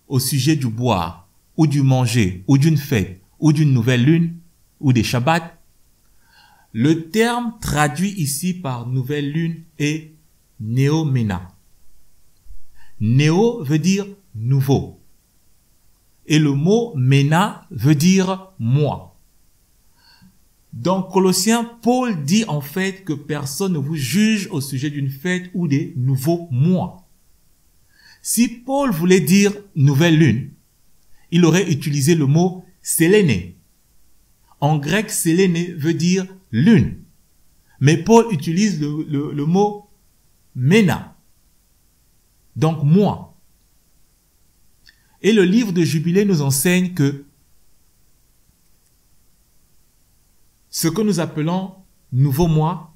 au sujet du boire, ou du manger, ou d'une fête, ou d'une nouvelle lune, ou des Shabbats, Le terme traduit ici par nouvelle lune est Néomena. Néo veut dire nouveau. Et le mot Mena veut dire mois. Dans Colossiens, Paul dit en fait que personne ne vous juge au sujet d'une fête ou des nouveaux mois. Si Paul voulait dire nouvelle lune, il aurait utilisé le mot séléné. En grec, séléné veut dire lune. Mais Paul utilise le mot Mena. Donc mois. Et le livre de Jubilé nous enseigne que ce que nous appelons nouveau mois,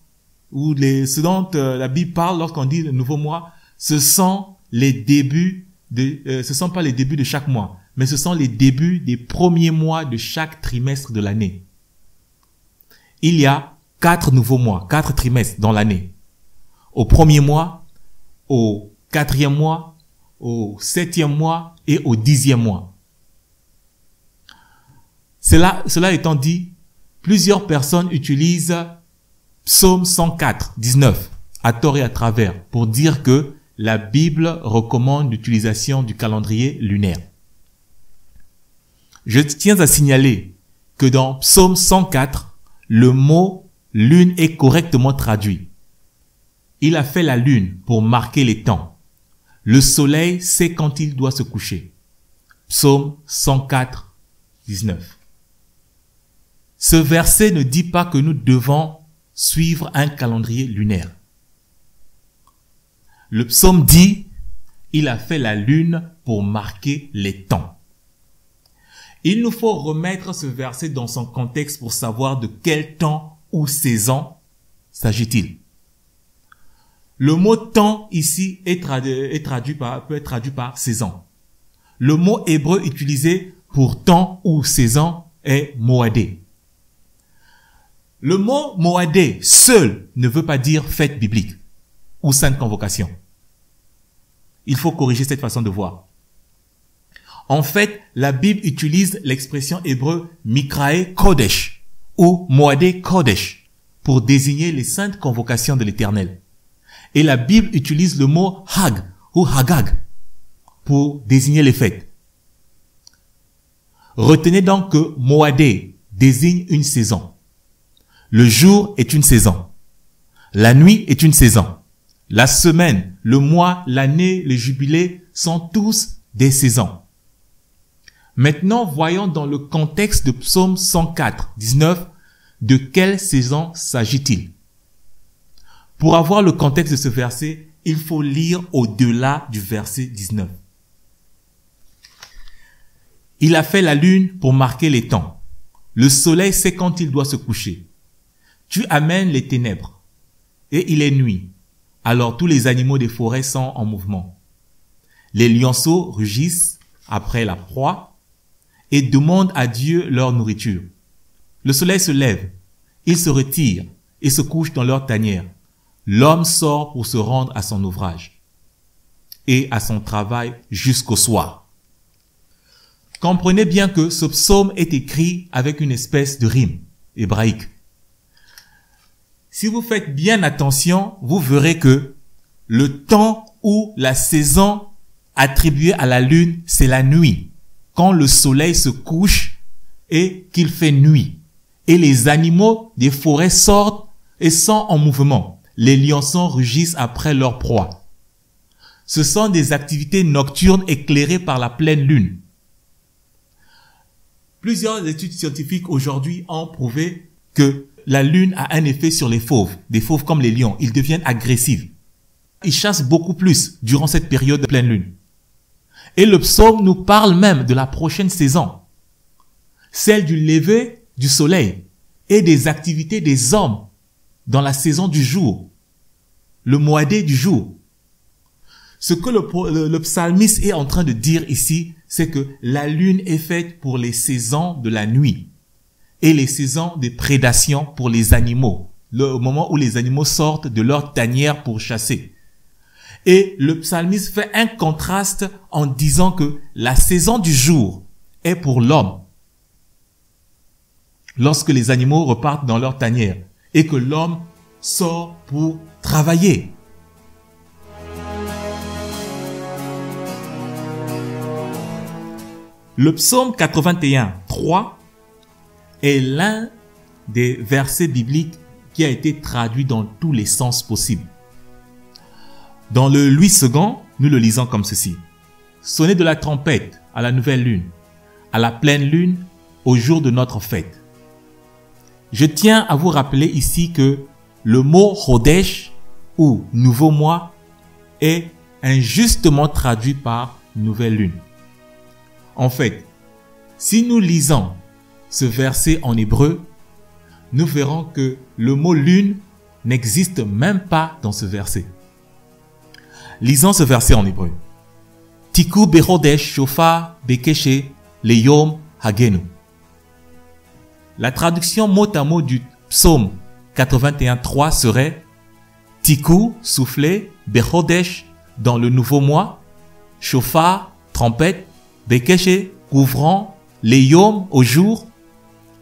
ou ce dont la Bible parle lorsqu'on dit le nouveau mois, ce sont les débuts ce sont pas les débuts de chaque mois, mais ce sont les débuts des premiers mois de chaque trimestre de l'année. Il y a 4 nouveaux mois, 4 trimestres dans l'année. Au premier mois, au 4e mois, au 7e mois et au 10e mois. Cela étant dit, plusieurs personnes utilisent Psaume 104, 19, à tort et à travers, pour dire que la Bible recommande l'utilisation du calendrier lunaire. Je tiens à signaler que dans Psaume 104, le mot lune est correctement traduit. Il a fait la lune pour marquer les temps. Le soleil sait quand il doit se coucher. Psaume 104, 19. Ce verset ne dit pas que nous devons suivre un calendrier lunaire. Le psaume dit, il a fait la lune pour marquer les temps. Il nous faut remettre ce verset dans son contexte pour savoir de quel temps ou saison s'agit-il. Le mot temps ici peut être traduit par saison. Le mot hébreu utilisé pour temps ou saison est moadé. Le mot moadé seul ne veut pas dire fête biblique ou sainte convocation. Il faut corriger cette façon de voir. En fait, la Bible utilise l'expression hébreu Mikrae Kodesh ou Moadé Kodesh pour désigner les saintes convocations de l'Éternel. Et la Bible utilise le mot Hag ou Hagag pour désigner les fêtes. Retenez donc que Moadé désigne une saison. Le jour est une saison. La nuit est une saison. La semaine, le mois, l'année, le jubilé sont tous des saisons. Maintenant, voyons dans le contexte de Psaume 104, 19, de quelle saison s'agit-il? Pour avoir le contexte de ce verset, il faut lire au-delà du verset 19. Il a fait la lune pour marquer les temps. Le soleil sait quand il doit se coucher. Tu amènes les ténèbres, et il est nuit. Alors tous les animaux des forêts sont en mouvement. Les lionceaux rugissent après la proie et demandent à Dieu leur nourriture. Le soleil se lève, ils se retirent et se couchent dans leur tanière. L'homme sort pour se rendre à son ouvrage et à son travail jusqu'au soir. Comprenez bien que ce psaume est écrit avec une espèce de rime hébraïque. Si vous faites bien attention, vous verrez que le temps ou la saison attribuée à la lune, c'est la nuit, quand le soleil se couche et qu'il fait nuit. Et les animaux des forêts sortent et sont en mouvement. Les lionceaux rugissent après leur proie. Ce sont des activités nocturnes éclairées par la pleine lune. Plusieurs études scientifiques aujourd'hui ont prouvé que la lune a un effet sur les fauves. Des fauves comme les lions, ils deviennent agressifs. Ils chassent beaucoup plus durant cette période de pleine lune. Et le psaume nous parle même de la prochaine saison, celle du lever du soleil et des activités des hommes dans la saison du jour, le moadé du jour. Ce que le psalmiste est en train de dire ici, c'est que la lune est faite pour les saisons de la nuit et les saisons de prédation pour les animaux, le moment où les animaux sortent de leur tanière pour chasser. Et le psalmiste fait un contraste en disant que la saison du jour est pour l'homme. Lorsque les animaux repartent dans leur tanière, et que l'homme sort pour travailler. Le psaume 81, 3 est l'un des versets bibliques qui a été traduit dans tous les sens possibles. Dans le Louis II, nous le lisons comme ceci. Sonnez de la trompette à la nouvelle lune, à la pleine lune, au jour de notre fête. Je tiens à vous rappeler ici que le mot Chodesh ou nouveau mois est injustement traduit par nouvelle lune. En fait, si nous lisons ce verset en hébreu, nous verrons que le mot lune n'existe même pas dans ce verset. Lisons ce verset en hébreu. Tiku bechodesh shofar bekeshe leyom hagenu. La traduction mot à mot du psaume 81.3 serait Tiku, souffler, bechodesh, dans le nouveau mois, shofar, trompette, bekeshe, couvrant, leyom, au jour,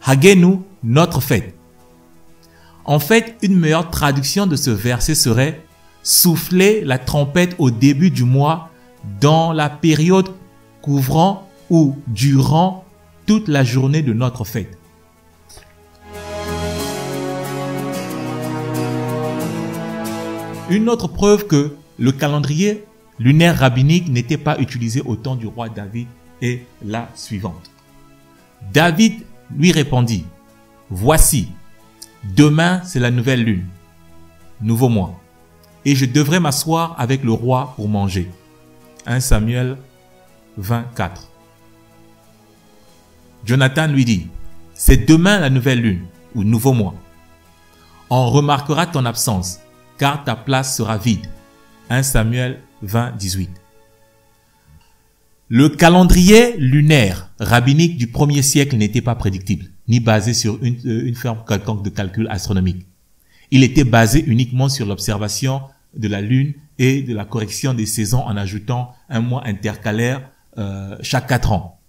hagenu, notre fête. En fait, une meilleure traduction de ce verset serait souffler la trompette au début du mois dans la période couvrant ou durant toute la journée de notre fête. Une autre preuve que le calendrier lunaire rabbinique n'était pas utilisé au temps du roi David est la suivante. David lui répondit, « Voici, demain c'est la nouvelle lune, nouveau mois, et je devrais m'asseoir avec le roi pour manger. » 1 Samuel 24. Jonathan lui dit, « C'est demain la nouvelle lune, ou nouveau mois. On remarquera ton absence, car ta place sera vide. » 1 Samuel 20, 18. Le calendrier lunaire rabbinique du 1er siècle n'était pas prédictible, ni basé sur une forme quelconque de calcul astronomique. Il était basé uniquement sur l'observation de la lune et de la correction des saisons en ajoutant un mois intercalaire chaque 4 ans.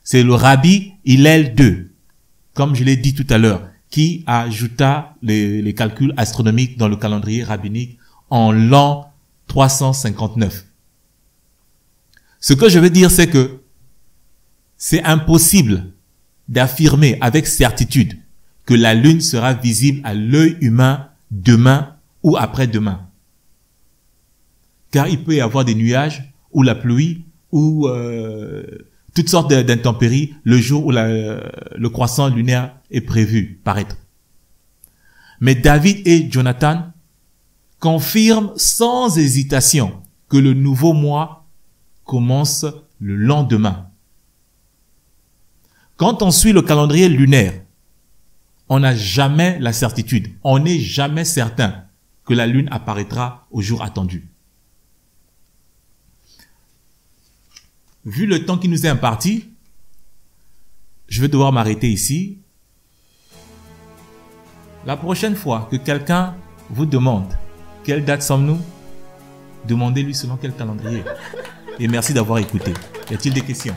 C'est le rabbi Hillel II, comme je l'ai dit tout à l'heure, qui ajouta les calculs astronomiques dans le calendrier rabbinique en l'an 359. Ce que je veux dire, c'est que c'est impossible d'affirmer avec certitude que la lune sera visible à l'œil humain demain ou après-demain. Car il peut y avoir des nuages ou la pluie ou toutes sortes d'intempéries le jour où le croissant lunaire est prévu paraître. Mais David et Jonathan confirment sans hésitation que le nouveau mois commence le lendemain. Quand on suit le calendrier lunaire, on n'a jamais la certitude, on n'est jamais certain que la lune apparaîtra au jour attendu. Vu le temps qui nous est imparti, je vais devoir m'arrêter ici. La prochaine fois que quelqu'un vous demande quelle date sommes-nous, demandez-lui selon quel calendrier. Et merci d'avoir écouté. Y a-t-il des questions?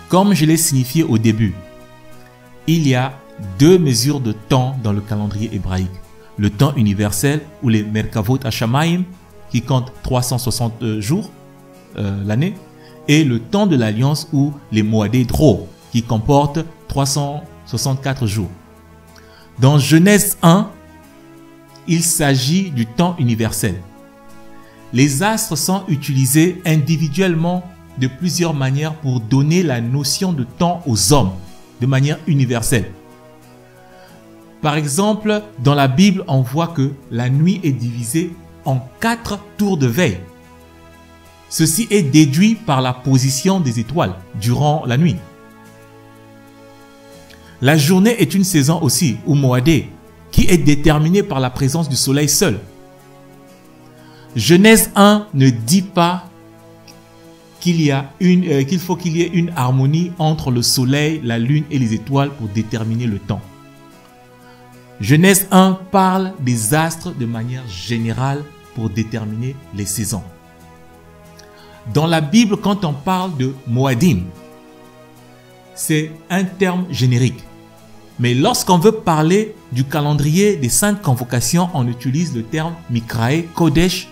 Comme je l'ai signifié au début, il y a deux mesures de temps dans le calendrier hébraïque. Le temps universel ou les Merkavot Hashamayim qui compte 360 jours l'année et le temps de l'alliance ou les Moadé Dro qui comporte 364 jours. Dans Genèse 1, il s'agit du temps universel. Les astres sont utilisés individuellement de plusieurs manières pour donner la notion de temps aux hommes de manière universelle. Par exemple, dans la Bible, on voit que la nuit est divisée en 4 tours de veille. Ceci est déduit par la position des étoiles durant la nuit. La journée est une saison aussi, ou Moadé, qui est déterminée par la présence du soleil seul. Genèse 1 ne dit pas qu'il faut qu'il y ait une harmonie entre le soleil, la lune et les étoiles pour déterminer le temps. Genèse 1 parle des astres de manière générale pour déterminer les saisons. Dans la Bible, quand on parle de Moadim, c'est un terme générique. Mais lorsqu'on veut parler du calendrier des 5 convocations, on utilise le terme Mikrae, Kodesh,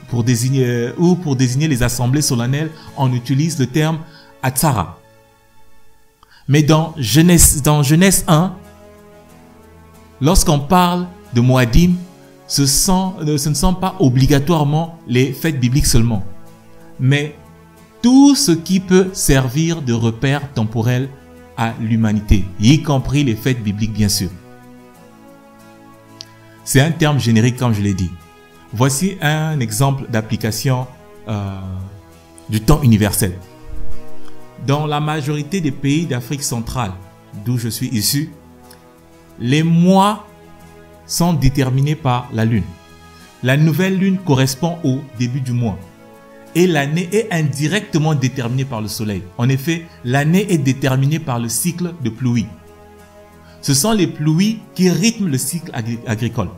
pour désigner les assemblées solennelles, on utilise le terme Atzara. Mais dans Genèse 1, lorsqu'on parle de Moadim, ce ne sont pas obligatoirement les fêtes bibliques seulement, mais tout ce qui peut servir de repère temporel à l'humanité, y compris les fêtes bibliques bien sûr. C'est un terme générique comme je l'ai dit. Voici un exemple d'application du temps universel. Dans la majorité des pays d'Afrique centrale, d'où je suis issu, les mois sont déterminés par la lune. La nouvelle lune correspond au début du mois. Et l'année est indirectement déterminée par le soleil. En effet, l'année est déterminée par le cycle de pluie. Ce sont les pluies qui rythment le cycle agricole.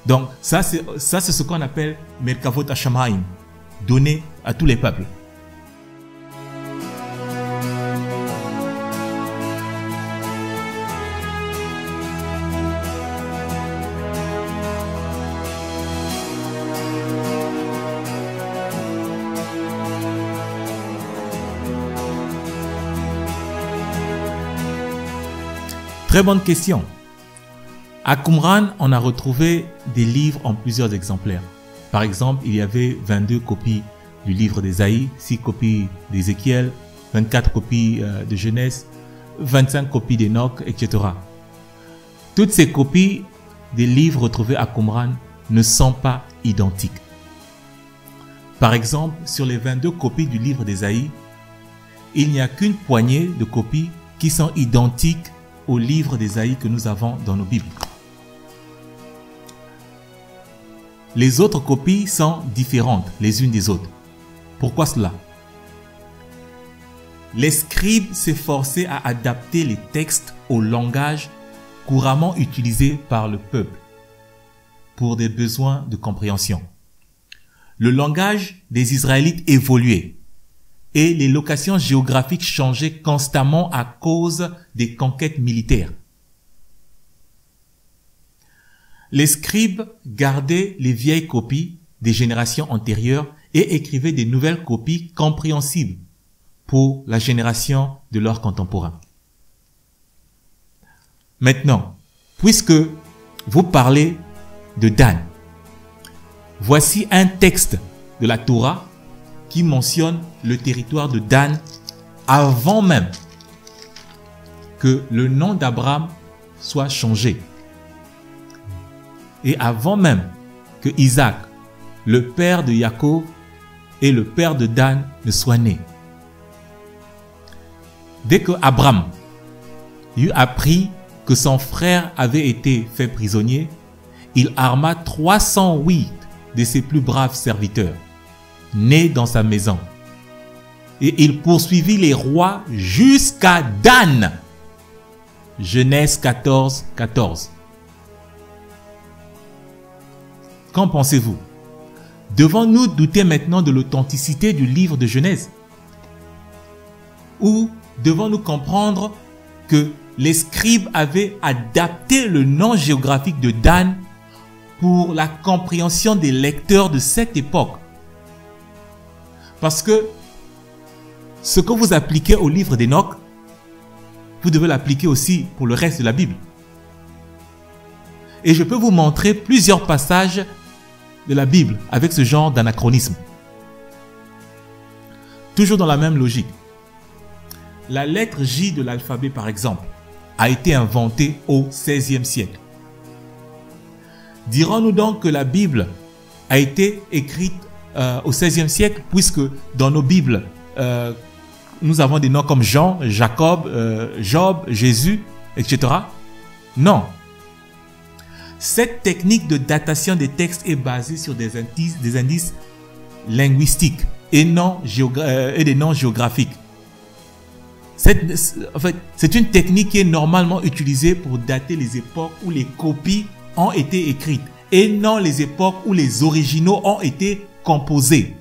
Donc, ça c'est ce qu'on appelle Merkavot Hashamayim, donné à tous les peuples. Très bonne question. À Qumran, on a retrouvé des livres en plusieurs exemplaires. Par exemple, il y avait 22 copies du livre d'Ésaïe, 6 copies d'Ézéchiel, 24 copies de Genèse, 25 copies d'Enoch, etc. Toutes ces copies des livres retrouvés à Qumran ne sont pas identiques. Par exemple, sur les 22 copies du livre d'Ésaïe, il n'y a qu'une poignée de copies qui sont identiques au livre d'Ésaïe que nous avons dans nos Bibles. Les autres copies sont différentes les unes des autres. Pourquoi cela? Les scribes s'efforçaient à adapter les textes au langage couramment utilisé par le peuple pour des besoins de compréhension. Le langage des Israélites évoluait et les locations géographiques changeaient constamment à cause des conquêtes militaires. Les scribes gardaient les vieilles copies des générations antérieures et écrivaient des nouvelles copies compréhensibles pour la génération de leurs contemporains. Maintenant, puisque vous parlez de Dan, voici un texte de la Torah qui mentionne le territoire de Dan avant même que le nom d'Abraham soit changé. Et avant même que Isaac, le père de Jacob et le père de Dan, ne soient nés. Dès que Abraham eut appris que son frère avait été fait prisonnier, il arma 308 de ses plus braves serviteurs, nés dans sa maison. Et il poursuivit les rois jusqu'à Dan. Genèse 14, 14. Qu'en pensez-vous? Devons-nous douter maintenant de l'authenticité du livre de Genèse? Ou devons-nous comprendre que les scribes avaient adapté le nom géographique de Dan pour la compréhension des lecteurs de cette époque? Parce que ce que vous appliquez au livre d'Enoch, vous devez l'appliquer aussi pour le reste de la Bible. Et je peux vous montrer plusieurs passages de la Bible avec ce genre d'anachronisme. Toujours dans la même logique. La lettre J de l'alphabet, par exemple, a été inventée au XVIe siècle. Dirons-nous donc que la Bible a été écrite au XVIe siècle, puisque dans nos Bibles, nous avons des noms comme Jean, Jacob, Job, Jésus, etc. Non. Cette technique de datation des textes est basée sur des indices linguistiques et des noms géographiques. C'est une technique qui est normalement utilisée pour dater les époques où les copies ont été écrites et non les époques où les originaux ont été composés.